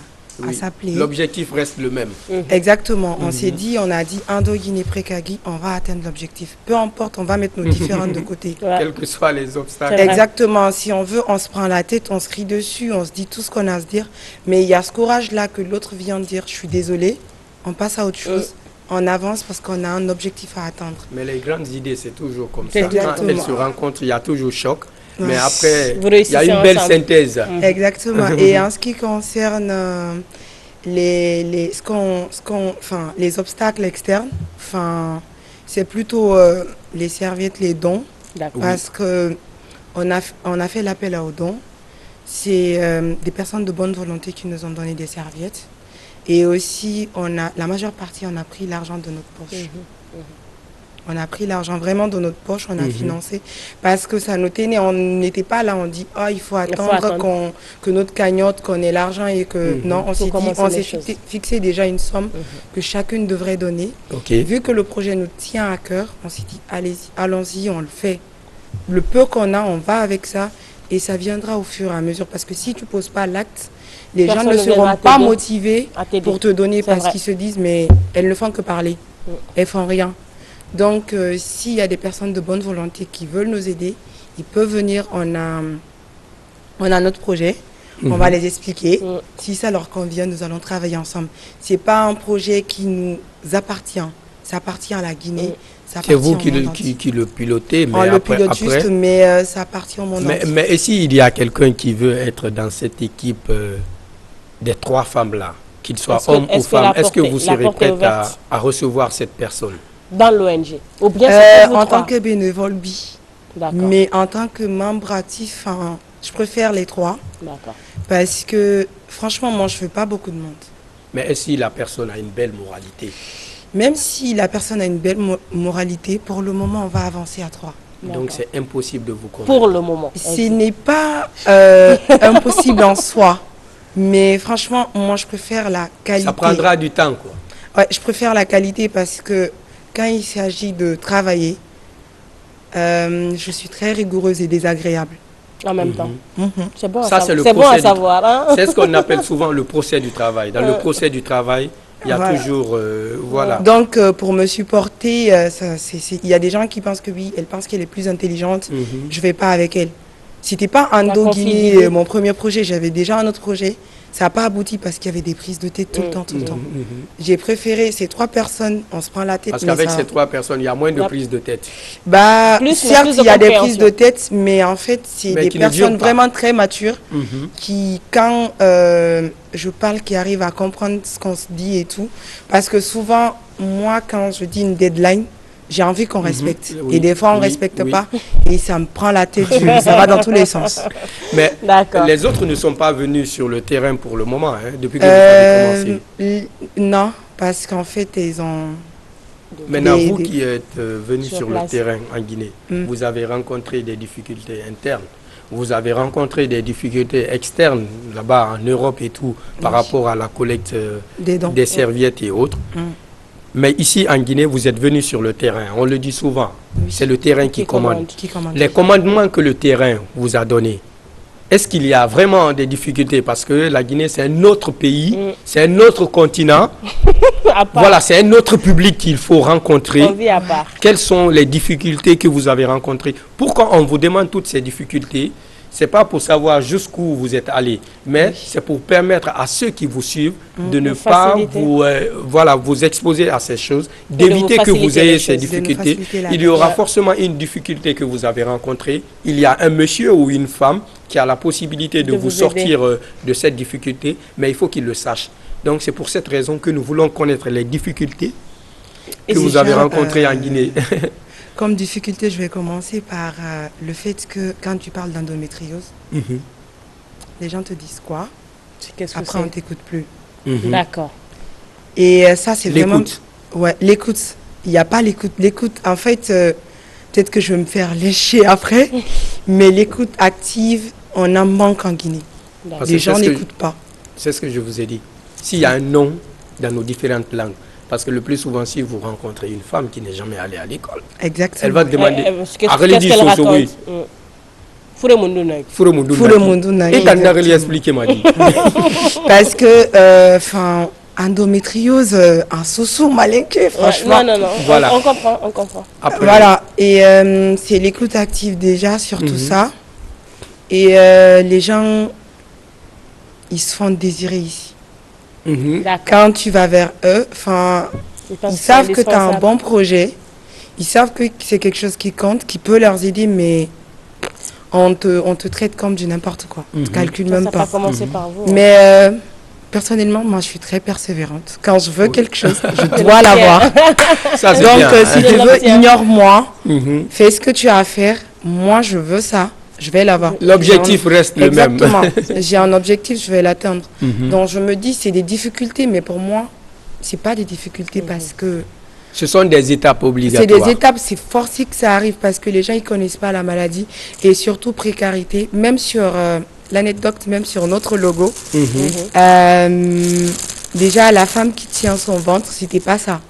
Oui. s'appeler. L'objectif reste le même. Exactement. On s'est dit, on a dit Indo-Guinée-Précagui, on va atteindre l'objectif. Peu importe, on va mettre nos différentes de côté. Ouais. Quels que soient les obstacles. C'est vrai. Exactement. Si on veut, on se prend la tête, on se crie dessus, on se dit tout ce qu'on a à se dire. Mais il y a ce courage-là que l'autre vient de dire, je suis désolé, on passe à autre chose. On avance parce qu'on a un objectif à atteindre. Mais les grandes idées, c'est toujours comme ça. C'est Quand exactement. elles se rencontrent, il y a toujours choc. Ouais. Mais après, Vous il y a réussissez une belle ensemble. synthèse. Exactement. Et en ce qui concerne les obstacles externes, c'est plutôt les serviettes, les dons, D'accord. parce que on a fait l'appel aux dons. C'est des personnes de bonne volonté qui nous ont donné des serviettes. Et aussi, la majeure partie, on a pris l'argent de notre poche. On a pris l'argent vraiment de notre poche, on a financé. Parce que ça nous tenait, on n'était pas là, on dit, oh, il faut attendre que notre cagnotte, qu'on ait l'argent et que... Non, on s'est dit, commencer on les s'est choses. fixé déjà une somme que chacune devrait donner. Ok. Vu que le projet nous tient à cœur, on s'est dit, allons-y, on le fait. Le peu qu'on a, on va avec ça et ça viendra au fur et à mesure. Parce que si tu ne poses pas l'acte, les gens Personne ne ne viendra seront pas t'aider. motivés À t'aider. pour te donner C'est parce vrai. qu'ils se disent, mais elles ne font que parler. Elles font rien. Donc, s'il y a des personnes de bonne volonté qui veulent nous aider, ils peuvent venir. On a notre projet. On va les expliquer. Si ça leur convient, nous allons travailler ensemble. C'est pas un projet qui nous appartient. Ça appartient à la Guinée. Ça C'est vous appartient au monde entier. qui le pilotez, mais On le après, pilote juste, mais ça appartient au monde entier. mais et s'il y a quelqu'un qui veut être dans cette équipe des 3 femmes-là, qu'il soit Est-ce que- homme ou est-ce que femme, la est-ce que porte- vous la serez porte est prête à, ouverte recevoir cette personne? Dans l'ONG. Ou bien c'est pour vous En trois? tant que bénévole, oui. D'accord. Mais en tant que membre actif, je préfère les 3. D'accord. Parce que, franchement, moi, je ne veux pas beaucoup de monde. Mais est-ce que la personne a une belle moralité? Même si la personne a une belle moralité, pour le moment, on va avancer à 3. Donc c'est impossible de vous convaincre. Pour le moment. Ce n'est pas impossible en soi. Mais franchement, moi, je préfère la qualité. Ça prendra du temps, quoi. Ouais, je préfère la qualité parce que quand il s'agit de travailler, je suis très rigoureuse et désagréable. En même temps. C'est bon, Ça, c'est le c'est bon à procès du- savoir. Hein? C'est ce qu'on appelle souvent le procès du travail. Dans le procès du travail, il y a Voilà. toujours... voilà. Donc, pour me supporter, il y a des gens qui pensent que oui, elle pense qu'elle est plus intelligente. Je ne vais pas avec elle. C'était pas Ando conflit Guinée, d'idées. mon premier projet. J'avais déjà un autre projet. Ça n'a pas abouti parce qu'il y avait des prises de tête tout le temps, tout le temps. J'ai préféré ces 3 personnes, on se prend la tête. Parce mais qu'avec ça- ces 3 personnes, il y a moins de La- prise de tête. Bah, Plus, mais certes, plus de il y a des compréhension. prises de tête, mais en fait, c'est Mais des qui ne durent personnes pas. vraiment très matures qui, quand je parle, qui arrivent à comprendre ce qu'on se dit et tout. Parce que souvent, moi, quand je dis une deadline, j'ai envie qu'on respecte. Oui, Et des fois, on ne oui, respecte oui. pas. Et ça me prend la tête. Ça va dans tous les sens. Mais D'accord. les autres ne sont pas venus sur le terrain pour le moment, hein, depuis que vous avez commencé. Non, parce qu'en fait, ils ont... Maintenant, des- vous des- qui êtes venus Sur sur le place. terrain en Guinée, vous avez rencontré des difficultés internes. Vous avez rencontré des difficultés externes là-bas en Europe et tout, par rapport à la collecte Des dons. des serviettes et autres. Mais ici en Guinée, vous êtes venus sur le terrain. On le dit souvent. C'est le terrain qui commande. Qui commandent. Les commandements que le terrain vous a donnés, est-ce qu'il y a vraiment des difficultés? Parce que la Guinée, c'est un autre pays, c'est un autre continent. À part, Voilà, c'est un autre public qu'il faut rencontrer. on vit à part. Quelles sont les difficultés que vous avez rencontrées? Pourquoi on vous demande toutes ces difficultés? Ce n'est pas pour savoir jusqu'où vous êtes allé, mais c'est pour permettre à ceux qui vous suivent de ne de pas faciliter. vous exposer à ces choses, de d'éviter vous que vous faciliter ayez les ces choses, de nous difficultés. faciliter la Il y aura vie. forcément une difficulté que vous avez rencontrée. Il y a un monsieur ou une femme qui a la possibilité de De vous vous sortir de cette difficulté, mais il faut qu'il le sache. Donc c'est pour cette raison que nous voulons connaître les difficultés Et que vous déjà, avez rencontrées en Guinée. Comme difficulté, je vais commencer par le fait que quand tu parles d'endométriose, les gens te disent quoi? Qu'est-ce que Après, on c'est? t'écoute plus. D'accord. Et ça, c'est vraiment... L'écoute. Ouais, l'écoute. Il n'y a pas l'écoute. L'écoute, en fait, peut-être que je vais me faire lécher après, mais l'écoute active, on en manque en Guinée. Parce Les que gens c'est ce que- n'écoutent pas. C'est ce que je vous ai dit. S'il y a un nom dans nos différentes langues, parce que le plus souvent, si vous rencontrez une femme qui n'est jamais allée à l'école, Exactement. elle va te demander Qu'est-ce Arrête qu'elle de dire raconte? oui. Fure mundu nag. Fure mundu Fure naki. mundu naki, Et quand on a exactement. expliqué, m'a dit. Parce que, endométriose, un sousou malinqué, franchement. Non. Voilà. On comprend, on comprend. Après, Voilà, et c'est l'écoute active déjà sur tout ça. Et les gens, ils se font désirer ici. D'accord. Quand tu vas vers eux, ils savent que tu as un bon projet, ils savent que c'est quelque chose qui compte, qui peut leur aider, mais on te traite comme du n'importe quoi. On ne te calcule Ça même n'a pas. pas commencé par vous. hein. Mais personnellement, moi, je suis très persévérante. Quand je veux quelque chose, je dois l'avoir. ça c'est Donc, bien. si Je tu veux, l'obtiens. ignore-moi. Mhm. Fais ce que tu as à faire. Moi, je veux ça. Je vais l'avoir. L'objectif reste le même. Exactement. J'ai un objectif, je vais l'atteindre. Donc, je me dis, c'est des difficultés, mais pour moi, c'est pas des difficultés parce que Ce sont des étapes c'est obligatoires. des étapes, c'est forcé que ça arrive parce que les gens, ils connaissent pas la maladie et surtout précarité. Même sur l'anecdote, même sur notre logo, déjà, la femme qui tient son ventre, c'était pas ça,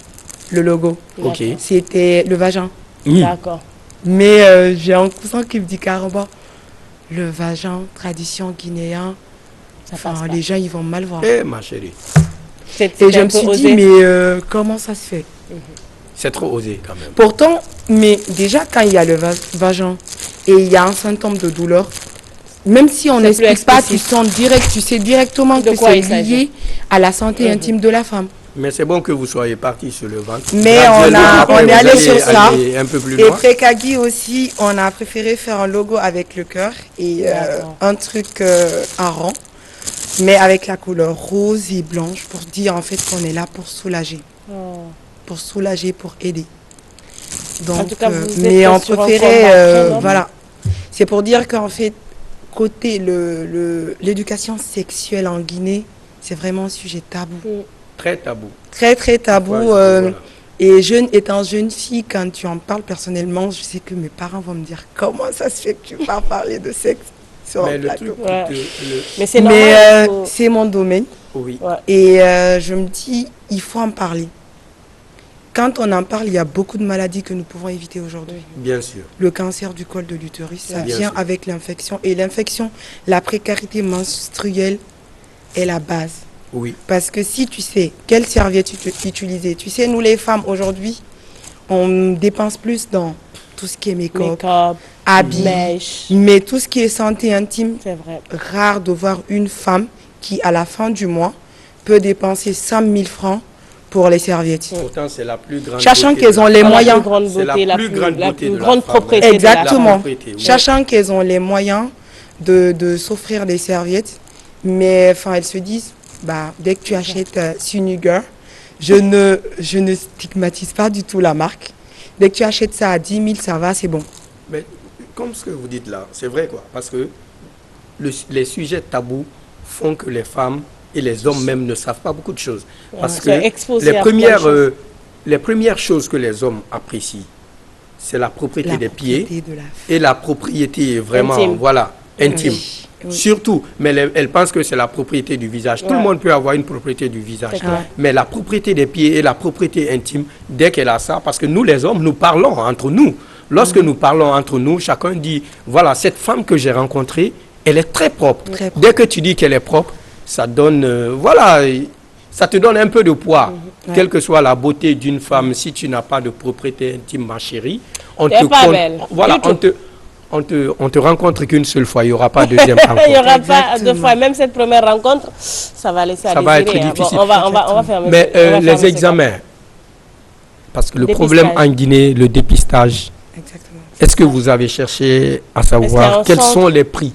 le logo. Ok. C'était le vagin. D'accord. Mais j'ai un cousin qui me dit carrément, le vagin, tradition guinéen, Ça passe pas. les gens, ils vont mal voir. Eh, ma chérie, Et C'est je un me peu suis osé. dit, mais comment ça se fait? c'est trop osé quand même. Pourtant, mais déjà, quand il y a le vagin et il y a un symptôme de douleur, même si on C'est plus n'explique pas, tu explicite. sens direct, tu sais directement De que quoi c'est il s'agit. lié à la santé intime de la femme. Mais c'est bon que vous soyez parti sur le ventre. Mais Graduellement, on après, est vous allé allez sur ça. aller un peu plus Et loin. Prekagi aussi, on a préféré faire un logo avec le cœur et D'accord. un truc, un rang, mais avec la couleur rose et blanche pour dire en fait qu'on est là pour soulager. Pour soulager, pour aider. Donc, En tout cas, vous êtes mais on sur un préférait, combat très noble. voilà. C'est pour dire qu'en fait, côté l'éducation sexuelle en Guinée, c'est vraiment un sujet tabou. Très tabou. Très, très tabou. Voilà. Et étant jeune fille, quand tu en parles personnellement, je sais que mes parents vont me dire comment ça se fait que tu vas parler de sexe sur Mais un le plateau. truc, Ouais. le- Mais c'est normal. Mais il faut- c'est mon domaine. oui. Ouais. Et je me dis, il faut en parler. Quand on en parle, il y a beaucoup de maladies que nous pouvons éviter aujourd'hui. Bien sûr. Le cancer du col de l'utérus, ça Bien vient sûr. avec l'infection. Et l'infection, la précarité menstruelle est la base. Oui. Parce que si tu sais quelle serviette utiliser, tu sais, nous les femmes aujourd'hui, on dépense plus dans tout ce qui est make-up, Make-up, habits, mèche. mais tout ce qui est santé intime, C'est vrai. rare de voir une femme qui, à la fin du mois, peut dépenser 100 000 francs pour les serviettes. Pourtant, c'est la plus grande. Sachant beauté qu'elles de ont la les femme. moyens. La plus grande C'est la beauté, plus grande la beauté plus de la grande femme. propriété de la Exactement. femme. propriété, oui. Sachant qu'elles ont les moyens de s'offrir des serviettes, mais enfin, elles se disent, bah, dès que tu achètes Sunuger, je ne stigmatise pas du tout la marque. Dès que tu achètes ça à 10 000, ça va, c'est bon. Mais comme ce que vous dites là, c'est vrai quoi. Parce que les sujets tabous font que les femmes et les hommes même ne savent pas beaucoup de choses. Parce Ouais, que c'est exposé à plein de les premières choses que les hommes apprécient, c'est la propriété La des pieds propriété de la femme. et la propriété vraiment, Intime. voilà, intime. Oui, oui. Surtout, mais elles pensent que c'est la propriété du visage. Tout le Ouais. monde peut avoir une propriété du visage. C'est clair. Mais la propriété des pieds et la propriété intime, dès qu'elle a ça, parce que nous les hommes, nous parlons entre nous. Lorsque nous parlons entre nous, chacun dit, voilà, cette femme que j'ai rencontrée, elle est très propre. Très propre. Dès que tu dis qu'elle est propre, ça donne, voilà, ça te donne un peu de poids. Ouais. Quelle que soit la beauté d'une femme, si tu n'as pas de propriété intime, ma chérie, on T'es te pas compte- belle. voilà, Du tout. on te rencontre qu'une seule fois, il n'y aura pas de deuxième rencontre. Il n'y aura pas Exactement. deux fois. Même cette première rencontre, ça va laisser à Ça va désirer, être hein. Bon, difficile. on va fermer. Mais on va fermer les ce examens, parce que le Dépistage. problème en Guinée, le dépistage, Exactement. est-ce que vous avez cherché à qu'il y a un savoir quels centre sont les prix?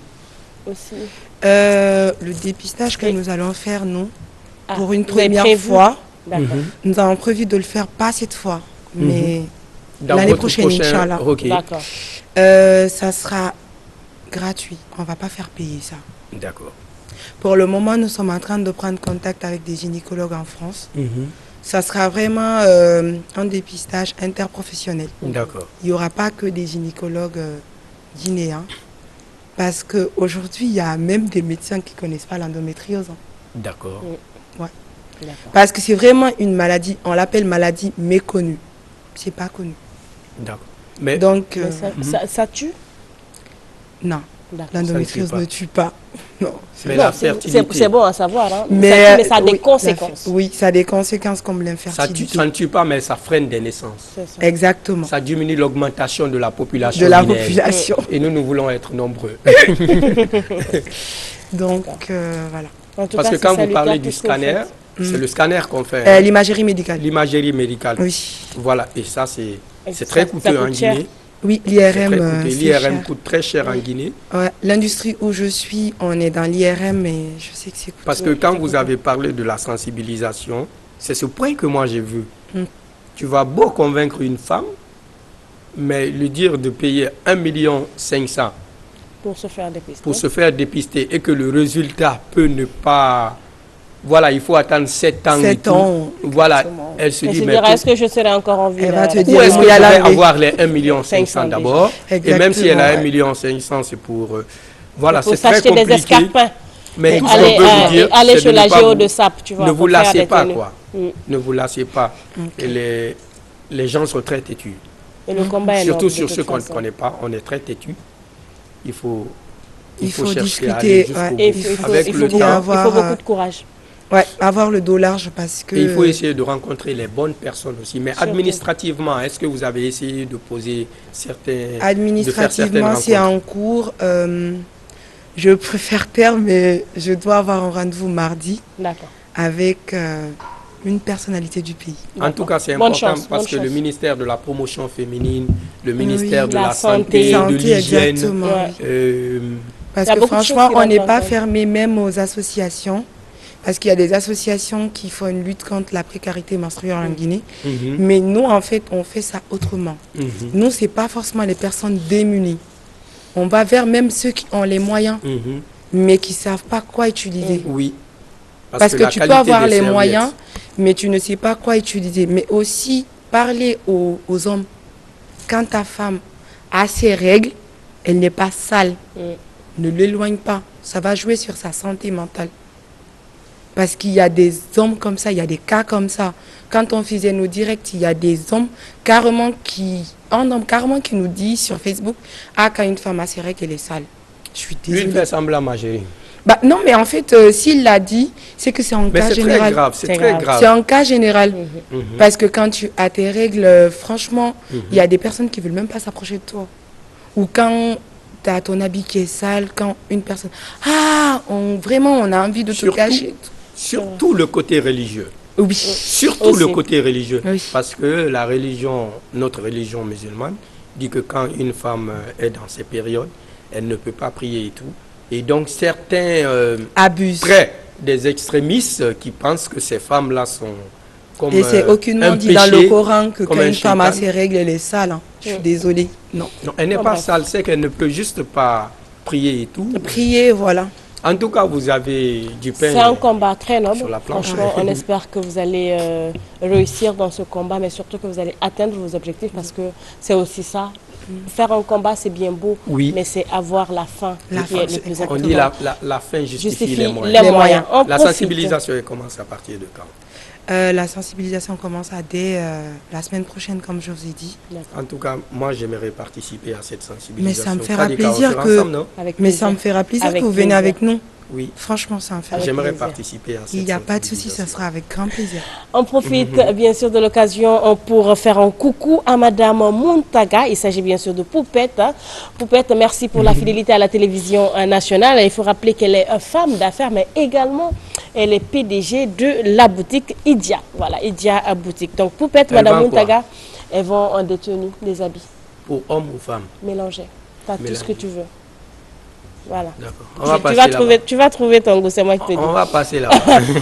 cas aussi. Le dépistage que Et- nous allons faire, nous, Ah, pour une vous avez première prévu? fois, D'accord. nous avons prévu de le faire pas cette fois, mais Dans l'année votre prochaine, Inch'Allah. Ok, D'accord. Ça sera gratuit. On ne va pas faire payer ça. d'accord. Pour le moment, nous sommes en train de prendre contact avec des gynécologues en France. Ça sera vraiment un dépistage interprofessionnel. D'accord. Il n'y aura pas que des gynécologues guinéens. Parce qu'aujourd'hui, il y a même des médecins qui ne connaissent pas l'endométriose. hein. D'accord. D'accord. Parce que c'est vraiment une maladie, on l'appelle maladie méconnue. C'est pas connu. D'accord. Mais Donc, Mais ça tue? non, D'accord. l'endométriose Ça ne ne tue pas. Non. Mais Non, la c'est fertilité, bon à savoir, hein. Mais, ça a des oui, conséquences. Oui, ça a des conséquences comme ça, l'infertilité. ça ne tue pas, mais ça freine des naissances. C'est ça. Exactement. Ça diminue l'augmentation de la population. De la guinéenne. population. Et nous voulons être nombreux. Donc, voilà. En tout Parce cas, que quand c'est vous parlez salutaire du tout ce que vous scanner, faites. c'est le scanner qu'on fait. L'imagerie médicale. L'imagerie médicale. Oui. Voilà. Et ça, c'est ça- très ça coûteux en coûte cher. Guinée. Oui, C'est l'IRM, très coûteux. c'est L'IRM cher. coûte très cher en Guinée. Ouais, l'industrie où je suis, on est dans l'IRM, mais je sais que c'est coûteux. Parce que quand vous avez parlé de la sensibilisation, c'est ce point que moi j'ai vu. Tu vas beau convaincre une femme, mais lui dire de payer 1,5 million Pour se faire dépister. pour se faire dépister et que le résultat peut ne pas... Voilà, il faut attendre 7 ans. et 7 tout. ans. Voilà, Exactement. elle se Elle dit, se mais dira, est-ce que je serai encore en vie Elle là, va te là, dire, où est-ce il que y je a la vais levée. avoir les 1,5 million 500 d'abord? Et même si elle a 1,5 million, c'est pour... voilà, pour c'est très s'acheter des compliqué. escarpins. Mais tout ce Aller, qu'on peut vous dire, aller c'est chez de la ne pas géo vous- de SAP, tu vois. ne pour vous faire lassez des pas, tenues. quoi. Mm. Ne vous lassez pas. Et les gens sont très têtus. Et le combat est Surtout noble, sur de ceux toute qu'on ne façon. connaît pas, on est très têtus. Il faut Il faut chercher à discuter, aller jusqu'au ouais. bout. Et il faut, Avec il faut le beaucoup, temps, il avoir, faut beaucoup de courage. Ouais, avoir le dos large parce que... et il faut essayer de rencontrer les bonnes personnes aussi. Mais Surtout. administrativement, est-ce que vous avez essayé de poser certains... Administrativement, c'est en cours. Je préfère taire, mais je dois avoir un rendez-vous mardi D'accord. avec une personnalité du pays. En tout cas, c'est Bonne important chance, parce bonne que le chance. ministère de la promotion féminine, le ministère de la la santé, santé, de l'hygiène, exactement. Ouais. Parce Il y a que beaucoup de choses franchement, qui on rentrent n'est en pas compte. fermé même aux associations. Parce qu'il y a des associations qui font une lutte contre la précarité menstruelle en Guinée. Mhm, Mais nous, en fait, on fait ça autrement. mhm, Nous, ce n'est pas forcément les personnes démunies. On va vers même ceux qui ont les moyens, mhm. mais qui ne savent pas quoi utiliser. Oui. Parce que la tu peux qualité avoir des les serviettes- moyens, mais tu ne sais pas quoi utiliser. Mais aussi, parler aux hommes. Quand ta femme a ses règles, elle n'est pas sale. Ne l'éloigne pas. Ça va jouer sur sa santé mentale. Parce qu'il y a des hommes comme ça, il y a des cas comme ça. Quand on faisait nos directs, il y a des hommes carrément un homme carrément qui nous dit sur Facebook, ah, quand une femme a ses règles, elle est sale. Je suis Lui, il désolée. fait semblant, ma chérie. Bah, non, mais en fait, s'il l'a dit, c'est que c'est en Mais cas c'est très général. grave, c'est C'est très grave. grave. C'est en cas général. Mhm. Parce que quand tu as tes règles, franchement, il y a des personnes qui ne veulent même pas s'approcher de toi. Ou quand tu as ton habit qui est sale, quand une personne... Ah, vraiment, on a envie de te Surtout- cacher. Surtout le côté religieux. Oui. Surtout Aussi. le côté religieux. Oui. Parce que la religion, notre religion musulmane, dit que quand une femme est dans ces périodes, elle ne peut pas prier et tout. Et donc certains Abuse. près des extrémistes qui pensent que ces femmes-là sont comme Et c'est aucunement un dit dans le péché, Coran que comme quand un une femme a shaitan. ses règles, elle est sale. Hein. Je suis désolée. Non. Non, elle n'est Oh, pas bref. sale, c'est qu'elle ne peut juste pas prier et tout. Prier, voilà. En tout cas, vous avez du pain. C'est un combat très noble. sur la planche. Franchement, on espère que vous allez réussir dans ce combat, mais surtout que vous allez atteindre vos objectifs parce que c'est aussi ça. Faire un combat, c'est bien beau, Oui. mais c'est avoir la fin La qui fin, est le plus On important. dit la fin justifie les moyens. les moyens. On La profite. sensibilisation elle commence à partir de quand? La sensibilisation commence dès la semaine prochaine, comme je vous ai dit. En tout cas, moi j'aimerais participer à cette sensibilisation. Mais ça me fera Fadi plaisir Kaosur, que- ensemble, non? Avec Mais plaisir. ça me fera plaisir Avec que vous venez plaisir. avec nous. Oui, Franchement, ça me fait Avec j'aimerais plaisir. participer à cette Il n'y a pas de souci, ça sera avec grand plaisir. On profite bien sûr de l'occasion pour faire un coucou à Madame Muntaga. Il s'agit bien sûr de Poupette. Poupette, merci pour la fidélité à la télévision nationale. Il faut rappeler qu'elle est femme d'affaires, mais également elle est PDG de la boutique Idia. Voilà, Idia Boutique. Donc Poupette, Elle Madame vend quoi? Muntaga, elles vont des tenues, des habits Pour hommes ou femmes. mélangés. Tu as tout ce que tu veux. Voilà. D'accord. On va Tu passer vas là-bas. trouver, tu vas trouver ton goût, c'est moi qui te dis. On va passer là-bas.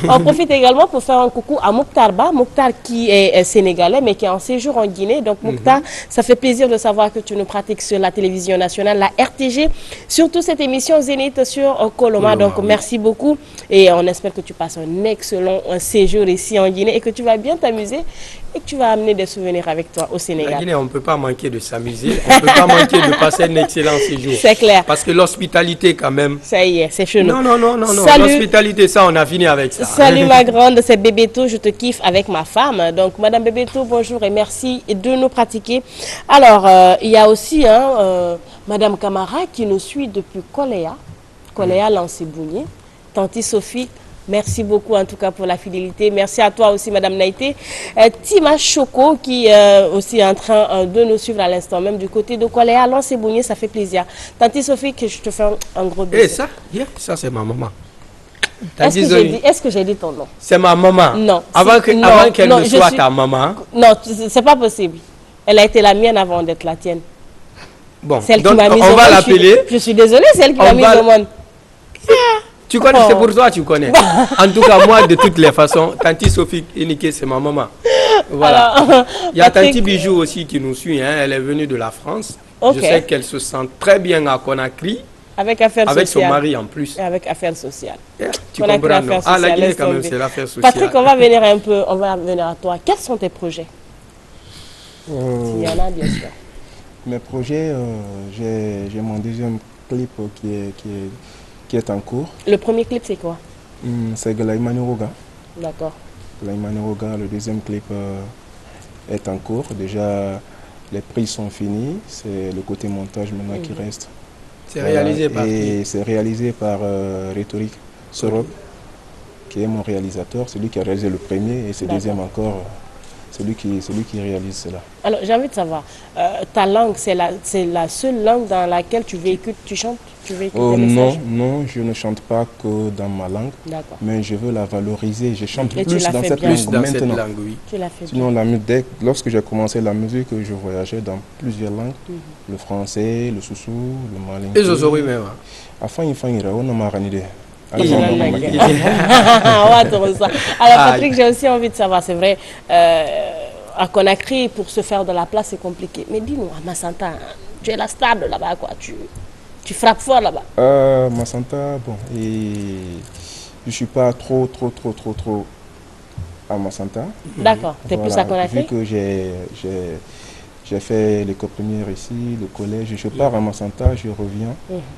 On profite également pour faire un coucou à Mokhtar Ba. Mokhtar qui est sénégalais mais qui est en séjour en Guinée. Donc Mokhtar, ça fait plaisir de savoir que tu nous pratiques sur la télévision nationale, la RTG, surtout cette émission Zénith sur Koloma. Koloma, Donc oui. merci beaucoup et on espère que tu passes un excellent séjour ici en Guinée et que tu vas bien t'amuser et que tu vas amener des souvenirs avec toi au La Sénégal. Guinée, on ne peut pas manquer de s'amuser. On ne peut pas manquer de passer un excellent séjour. C'est clair. Parce que l'hospitalité, quand même. Ça y est, c'est chez nous. Non. Salut. L'hospitalité, ça, on a fini avec ça. Salut ma grande, c'est Bébéto, je te kiffe avec ma femme. Donc Madame Bébéto, bonjour et merci de nous pratiquer. Alors, il y a aussi Madame Camara qui nous suit depuis Koléa, Lancé-Bougné. Tanti Sophie, merci beaucoup en tout cas pour la fidélité. Merci à toi aussi Madame Naïté. Tima Choco qui aussi est en train de nous suivre à l'instant même du côté de Koléa, Lancé-Bougné, ça fait plaisir. Tanti Sophie, que je te fais un gros bisou. Et ça, ça c'est ma maman. Est-ce que j'ai dit ton nom? C'est ma maman. Non. Avant qu'elle non, ne je soit suis- ta maman. Non, c'est pas possible. Elle a été la mienne avant d'être la tienne. Bon, Celle qui donc m'a mise on au va monde. l'appeler. Je suis désolée, c'est elle qui On m'a mise va- au monde. Tu connais, Oh. c'est pour toi, tu connais. En tout cas, moi, de toutes les façons, Tanti Sophie Iniké, c'est ma maman. Voilà. Alors, Il y a Patrick- Tanti Bijou aussi qui nous suit. Hein. Elle est venue de la France. Ok. Je sais qu'elle se sent très bien à Conakry, Avec affaires avec son sociales. mari en plus. Et avec affaires sociales. Tu Conakry, comprends, non? affaires Ah, la sociales, Guinée, laisse quand même, tomber. c'est l'affaire sociale. Patrick, on va venir à toi. Quels sont tes projets? Il y en a, bien sûr. Mes projets, j'ai mon deuxième clip qui est en cours. Le premier clip, c'est quoi? C'est Galaïmani Roga. D'accord. Galaïmani Roga, le deuxième clip est en cours. Déjà, les prises sont finis. C'est le côté montage maintenant qui reste. C'est Voilà. réalisé par qui? Et c'est réalisé par Rhétorique Sorok, qui est mon réalisateur. C'est lui qui a réalisé le premier et ce D'accord. deuxième encore. c'est lui qui réalise cela. Alors, j'ai envie de savoir, ta langue, c'est la seule langue dans laquelle tu véhicules, tu chantes, tu véhicules des messages? Non, je ne chante pas que dans ma langue, D'accord. mais je veux la valoriser. Je chante Et tu plus l'as dans fait cette bien. langue Plus dans maintenant. cette langue, oui. Tu l'as fait Sinon, bien. lorsque j'ai commencé la musique, je voyageais dans plusieurs langues. Le français, le soussou, le malinké. Et Zozori même. hein. Afin, on a marre d'idée. Et je l'ai like. Ouais, trop ça. Alors, Patrick, j'ai aussi envie de savoir, c'est vrai, à Conakry, pour se faire de la place, c'est compliqué. Mais dis-nous, à Massanta, tu es la star de là-bas, quoi. Tu frappes fort là-bas. Massanta, bon, et je suis pas trop à Massanta. D'accord. Tu es plus à Conakry? Vu que j'ai fait l'école primaire ici, le collège, je pars à Massanta, je reviens.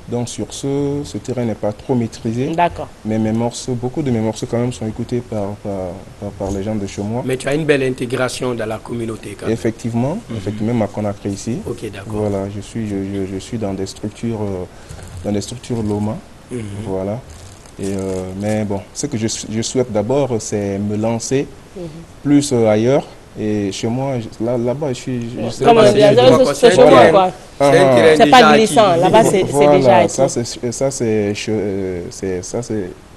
Donc sur ce terrain n'est pas trop maîtrisé. D'accord. Mais beaucoup de mes morceaux quand même sont écoutés par les gens de chez moi. Mais tu as une belle intégration dans la communauté quand même. Effectivement, effectivement à Conakry ici. Ok, d'accord. Voilà, je suis dans des structures Loma. Voilà. Et mais bon, ce que je souhaite d'abord, c'est me lancer plus ailleurs. Et chez moi, là-bas, je sais Comme pas on dit, c'est chez moi, quoi. C'est pas glissant, là-bas, c'est déjà acquis. Ça, c'est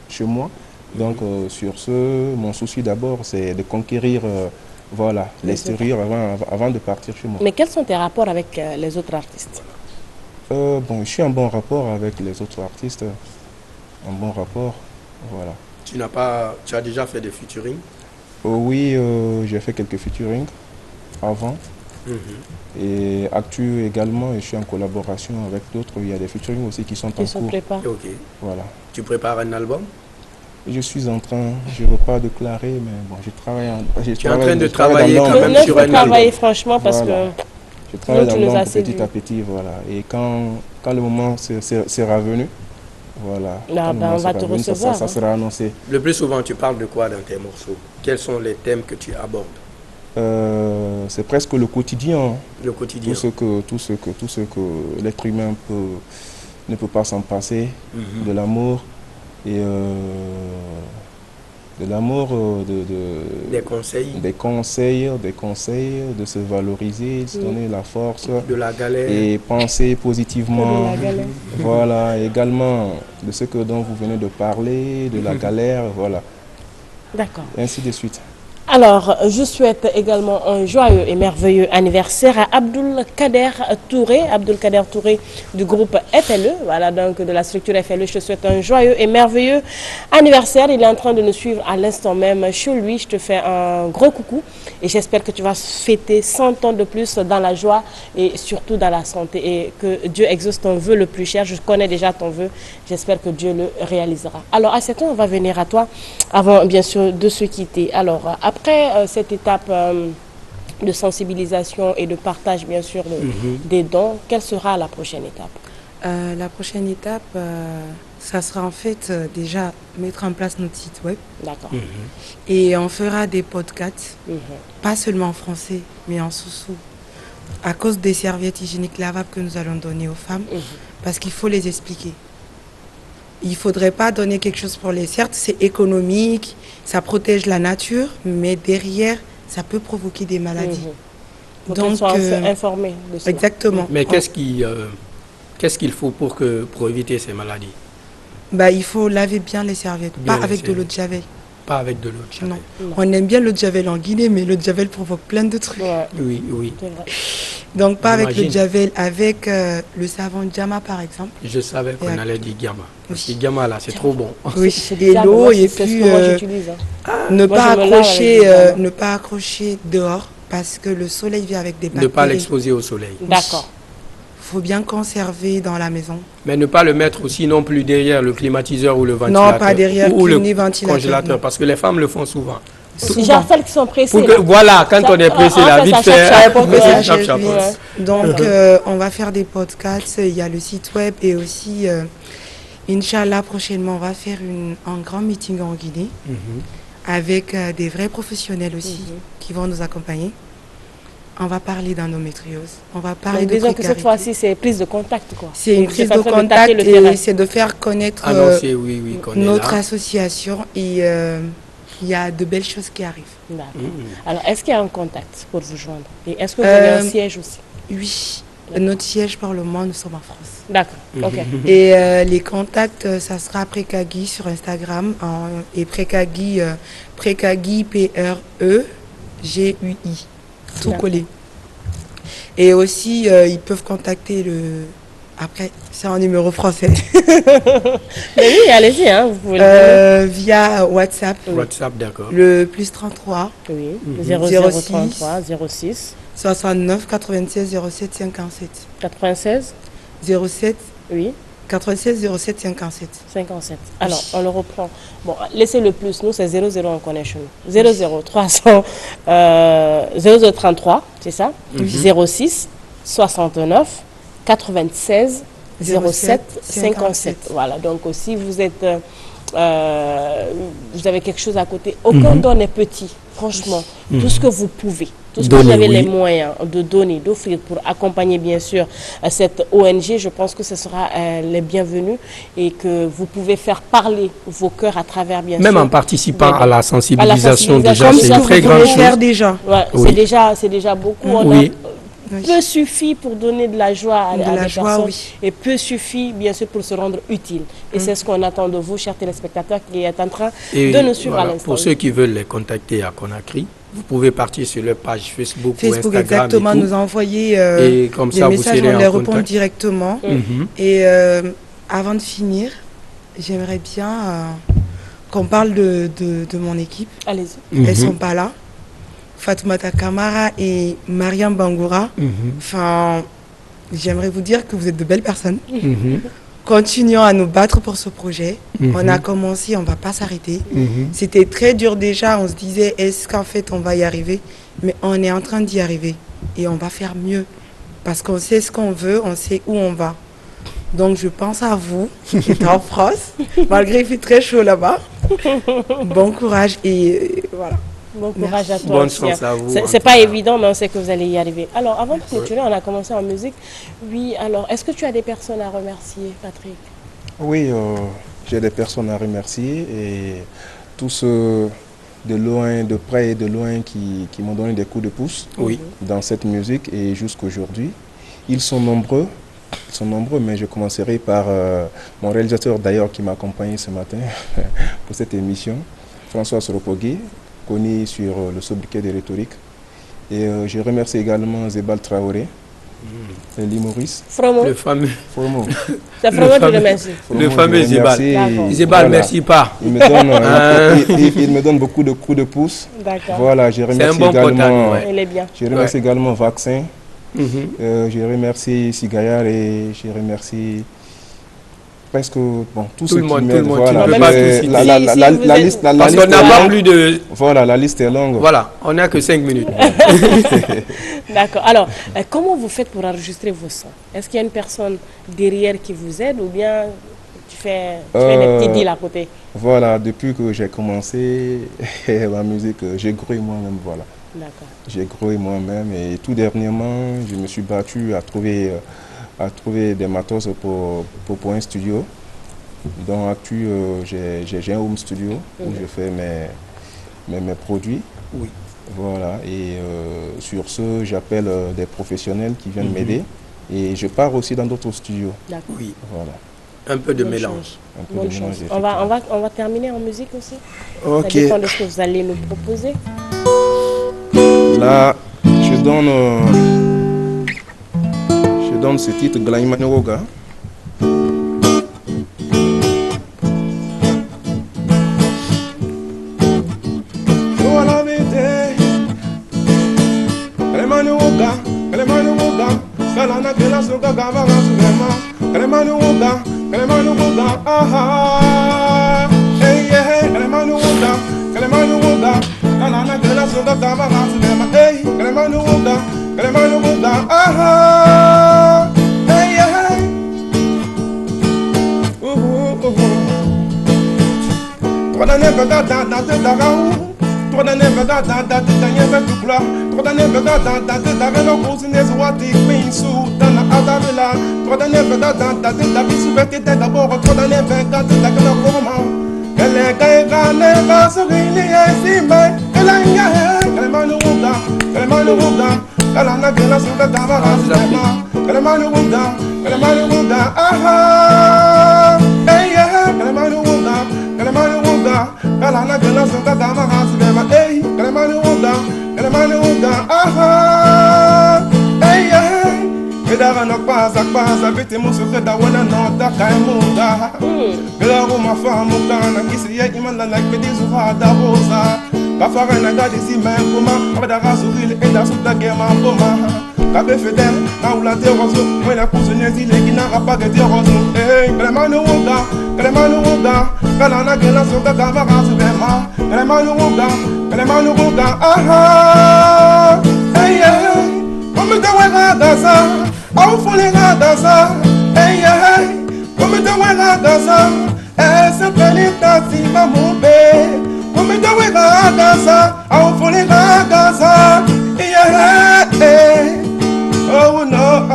chez moi. Donc, sur ce, mon souci d'abord, c'est de conquérir l'extérieur avant de partir chez moi. Mais quels sont tes rapports avec les autres artistes? Bon, je suis en bon rapport avec les autres artistes. Un bon rapport, voilà. Tu as déjà fait des featuring? Oui, j'ai fait quelques featuring avant. Et actuellement également, je suis en collaboration avec d'autres. Il y a des featuring aussi qui sont en cours. Ok. Voilà. Tu prépares un album? Je suis en train, je ne veux pas déclarer, mais bon, je travaille Tu es en train de travailler quand même sur un album. Travailler franchement parce que je travaille dans l'ombre petit à petit, voilà. Et quand le moment sera venu, voilà. Là, on va te recevoir. Ça sera annoncé. Le plus souvent, tu parles de quoi dans tes morceaux? Quels sont les thèmes que tu abordes? C'est presque le quotidien. Le quotidien. Tout ce que l'être humain ne peut pas s'en passer. De l'amour et des conseils, de se valoriser, de se donner la force, de la galère et penser positivement. Voilà, également de ce dont vous venez de parler, de la galère, voilà. D'accord. Et ainsi de suite. Alors, je souhaite également un joyeux et merveilleux anniversaire à Abdul Kader Touré du groupe FLE, voilà, donc de la structure FLE. Je te souhaite un joyeux et merveilleux anniversaire. Il est en train de nous suivre à l'instant même chez lui. Je te fais un gros coucou et j'espère que tu vas fêter 100 ans de plus dans la joie et surtout dans la santé et que Dieu exauce ton vœu le plus cher. Je connais déjà ton vœu. J'espère que Dieu le réalisera. Alors, à cet temps, on va venir à toi avant, bien sûr, de se quitter. Alors, après cette étape de sensibilisation et de partage, bien sûr, des dons, quelle sera la prochaine étape? La prochaine étape, ça sera en fait déjà mettre en place notre site web. D'accord. Et on fera des podcasts, pas seulement en français, mais en soussou. À cause des serviettes hygiéniques lavables que nous allons donner aux femmes, parce qu'il faut les expliquer. Il ne faudrait pas donner quelque chose pour les... Certes, c'est économique, ça protège la nature, mais derrière, ça peut provoquer des maladies. Donc, soient informés de cela. Exactement. Mais qu'est-ce qu'il faut pour éviter ces maladies? Il faut laver bien les serviettes, pas avec de l'eau de javel. Pas avec de l'eau de javel. Non. On aime bien l'eau de javel en Guinée, mais l'eau de javel provoque plein de trucs. Ouais. Oui. Donc pas avec l'eau de javel, avec le savon Djama par exemple. Je savais qu'on allait dire Gamma. Parce que Gamma là, c'est trop bon. Oui, et l'eau, et puis ne pas accrocher dehors parce que le soleil vient avec des bactéries. Ne pas l'exposer au soleil. D'accord. Il faut bien conserver dans la maison. Mais ne pas le mettre aussi non plus derrière le climatiseur ou le ventilateur. Non, pas derrière le congélateur, parce que les femmes le font souvent. Genre celles qui sont pressées. Voilà, quand on est pressé, la vite fait. Donc, on va faire des podcasts. Il y a le site web et aussi, Inch'Allah, prochainement, on va faire un grand meeting en Guinée avec des vrais professionnels aussi qui vont nous accompagner. On va parler d'endométriose. On va parler de disons que cette fois-ci, c'est prise de contact, quoi. C'est une prise de contact et c'est de faire connaître notre association et il y a de belles choses qui arrivent. D'accord. Alors, est-ce qu'il y a un contact pour vous joindre? Et est-ce que vous avez un siège aussi? Oui, notre siège pour le moment, nous sommes en France. D'accord, ok. Et les contacts, ça sera Prekagui sur Instagram et Prekagui, Prekagui, P-R-E-G-U-I, tout D'accord. collé. Et aussi, ils peuvent contacter le... Après, c'est un numéro français. Mais oui, allez-y, hein, vous pouvez le dire. Via WhatsApp, WhatsApp, d'accord. le plus 33 Oui, 06 0033 06 69 96 07 57. 96 07 oui 96 07 57. 57. Alors, on le reprend. Bon, laissez le plus. Nous, c'est 00, on connaît chez nous. 00 300 0033, c'est ça? 06 69 96 07 57. Voilà, donc aussi, vous êtes... vous avez quelque chose à côté. Aucun don n'est petit, franchement. Tout ce que vous pouvez, tout ce que vous avez les moyens de donner, d'offrir pour accompagner bien sûr cette ONG, je pense que ce sera les bienvenus et que vous pouvez faire parler vos cœurs à travers bien sûr. Même en participant à la sensibilisation, déjà, Comme c'est ça, une vous très pouvez grande faire chose. déjà. Ouais, Oui. c'est déjà beaucoup. On Oui. peu suffit pour donner de la joie à De des la joie, personnes oui. et peu suffit bien sûr pour se rendre utile. Et c'est ce qu'on attend de vous, chers téléspectateurs, qui êtes en train Et de nous suivre voilà, à l'instant. pour ceux qui veulent les contacter à Conakry, vous pouvez partir sur leur page Facebook, ou Facebook, Instagram exactement, et tout. nous envoyer Et comme des ça, vous messages, serez on en les contact. répond directement. Mhm. Et avant de finir, j'aimerais bien qu'on parle de mon équipe. Allez-y. Elles sont pas là. Fatoumata Kamara et Mariam Bangoura. Enfin, j'aimerais vous dire que vous êtes de belles personnes. Continuons à nous battre pour ce projet. On a commencé, on ne va pas s'arrêter. C'était très dur déjà. On se disait, est-ce qu'en fait on va y arriver? Mais on est en train d'y arriver. Et on va faire mieux. Parce qu'on sait ce qu'on veut, on sait où on va. Donc je pense à vous, qui êtes en France, malgré qu'il fait très chaud là-bas. Bon courage et voilà. Bon courage à toi. Bonne aussi, chance hein. à vous, C'est en c'est tout pas cas. évident, mais on sait que vous allez y arriver. Alors, avant de clôturer, on a commencé en musique. Oui, alors, est-ce que tu as des personnes à remercier, Patrick? Oui, j'ai des personnes à remercier et tous ceux de loin, de près et de loin qui m'ont donné des coups de pouce dans cette musique et jusqu'aujourd'hui. Ils sont nombreux, mais je commencerai par mon réalisateur d'ailleurs qui m'a accompagné ce matin pour cette émission, François Soropogui, connu sur le sobriquet des rhétoriques. Et je remercie également Zebal Traoré, l'humoriste. Fromo. Le fameux, Fromo. C'est Fromo qui remercie. le fameux je Zebal. remercie. D'accord. Zebal, Voilà. merci pas. Il me donne, il me donne beaucoup de coups de pouce. D'accord. Voilà, je remercie bon également, potager, ouais. Il est bien. je remercie également Vaccin. Mhm. Je remercie Sigayar et je remercie presque tous Tout ceux le qui monde, m'aident. tout le monde. Voilà. Tu ne peux pas tout citer. La liste, la Parce liste qu'on est n'a pas longue. plus de... Voilà, la liste est longue. Voilà, on n'a que 5 minutes. D'accord. Alors, comment vous faites pour enregistrer vos sons? Est-ce qu'il y a une personne derrière qui vous aide ou bien tu fais des petits deals à côté? Voilà, depuis que j'ai commencé la musique, j'ai grouillé moi-même. Voilà. D'accord. J'ai grouillé moi-même et tout dernièrement, je me suis battu à trouver des matos pour un studio. Donc, j'ai un home studio où je fais mes produits. Oui. Voilà, et sur ce, j'appelle des professionnels qui viennent m'aider. Et je pars aussi dans d'autres studios. D'accord. Oui, Voilà, un peu de Bonne mélange. chose. un peu Bonne de mélange. chose. On va terminer en musique aussi. Ok. Ça dépend de ce que vous allez nous proposer. Là, je donne ce titre, Glaïmaneroga. Voilà vete Kremani woga Kalana kela suka kava kasugema Kremani woga aha Hey hey Kremani woga Kalana kela suka kava kasugema Hey Kremani woga aha Hey hey Toda neve da te dagaou Toda neve da te nyeve tukla Toda neve da te dagaou No kuzi nezu wati kwinsu Dana adavila Toda neve da te bisu beti te gaboro Toda neve da te dagaou Koma Kedara no pasa vete mo sofe da wana no da kai muda. Kedara ma fa mukana kisi ye imana like pedi zuha da bosa. Kafara na gadi si men kuma abada rasul e da suta gema boma. Kabe fedel na ula te rozo mo la kusunye zile kina apaga te rozo. Kremanu muda kala na gela soka kama rasul bema. Kremanu muda aha. Come te wega dansa. Au fole na dansa, hey hey, come te wega dansa, essa pelita cima mumbe, come te wega dansa, au fole na dansa, yeah hey, oh no,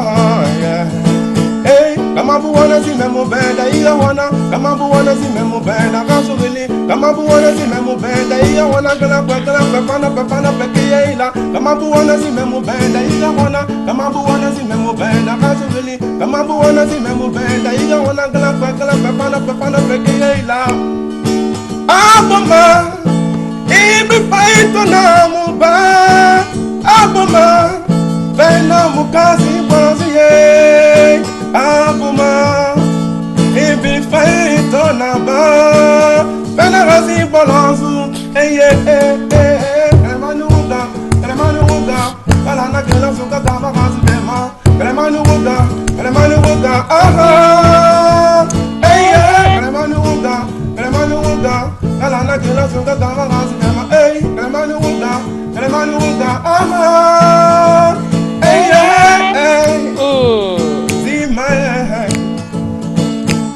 yeah, hey, kama buona si memo benda, iya wana, kama buona si memo benda, kaso vili, kama buona si memo benda, iya wana, kala pepana pekeila, kama buona si memo benda, iya wana. Kama buona si memo benda kaso vili kama buona si memo benda iga wana kala pepana pekeila aboma ibi paito na muba aboma bena mukazi bonzie aboma ibi paito na ba bena razi bolonzu emanuga kala na gela suka kama kazi bema kremanu wuga aha kremanu wuga kala na gela suka kama kazi bema kremanu wuga aha zima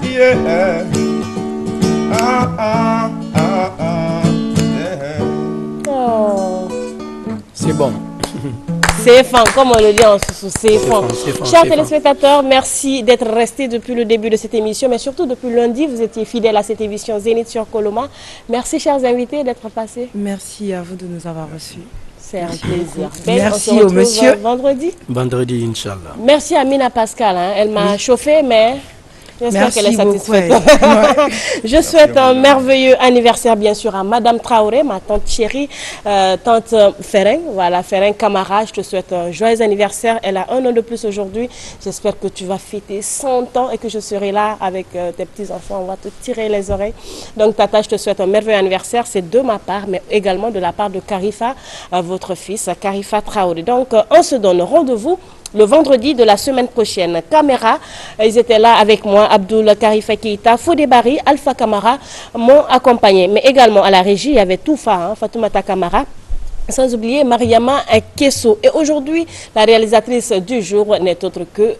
yeah C'est bon. C'est fin, comme on le dit en sous, c'est fin. Chers téléspectateurs, merci d'être restés depuis le début de cette émission, mais surtout depuis lundi, vous étiez fidèles à cette émission Zénith sur Coloma. Merci, chers invités, d'être passés. Merci à vous de nous avoir reçus. C'est un plaisir. Merci au monsieur. Vendredi. Vendredi, Inch'Allah. Merci à Mina Pascal. Hein. Elle m'a chauffé, mais j'espère qu'elle est satisfaite. Je souhaite un merveilleux anniversaire, bien sûr, à Madame Traoré, ma tante chérie, tante Ferrin. Voilà, Ferrin Camara, je te souhaite un joyeux anniversaire. Elle a un an de plus aujourd'hui. J'espère que tu vas fêter 100 ans et que je serai là avec tes petits-enfants. On va te tirer les oreilles. Donc, Tata, je te souhaite un merveilleux anniversaire. C'est de ma part, mais également de la part de Karifa, votre fils, Karifa Traoré. Donc, on se donne rendez-vous le vendredi de la semaine prochaine. Caméra, ils étaient là avec moi, Abdoul Karifa Keita, Fodé Bari, Alpha Camara m'ont accompagné. Mais également à la régie, il y avait Toufa, Fatoumata Camara. Sans oublier Mariama Kesso. Et aujourd'hui, la réalisatrice du jour n'est autre que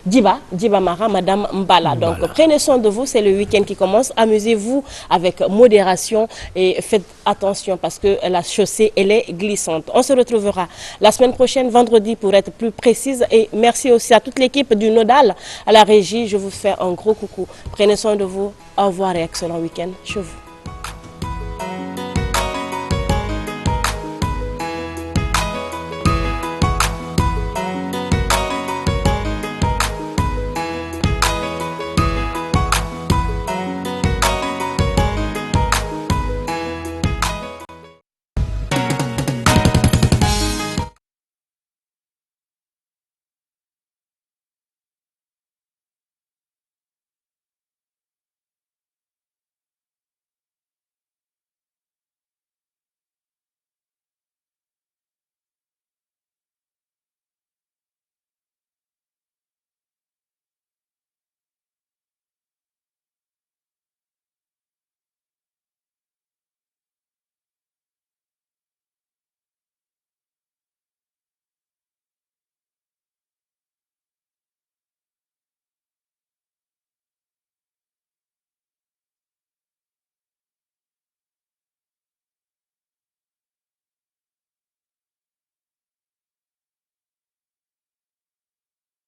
Diba Mara, Madame Mbala. Donc prenez soin de vous, c'est le week-end qui commence. Amusez-vous avec modération et faites attention parce que la chaussée, elle est glissante. On se retrouvera la semaine prochaine, vendredi, pour être plus précise. Et merci aussi à toute l'équipe du Nodal, à la régie. Je vous fais un gros coucou. Prenez soin de vous. Au revoir et excellent week-end chez vous.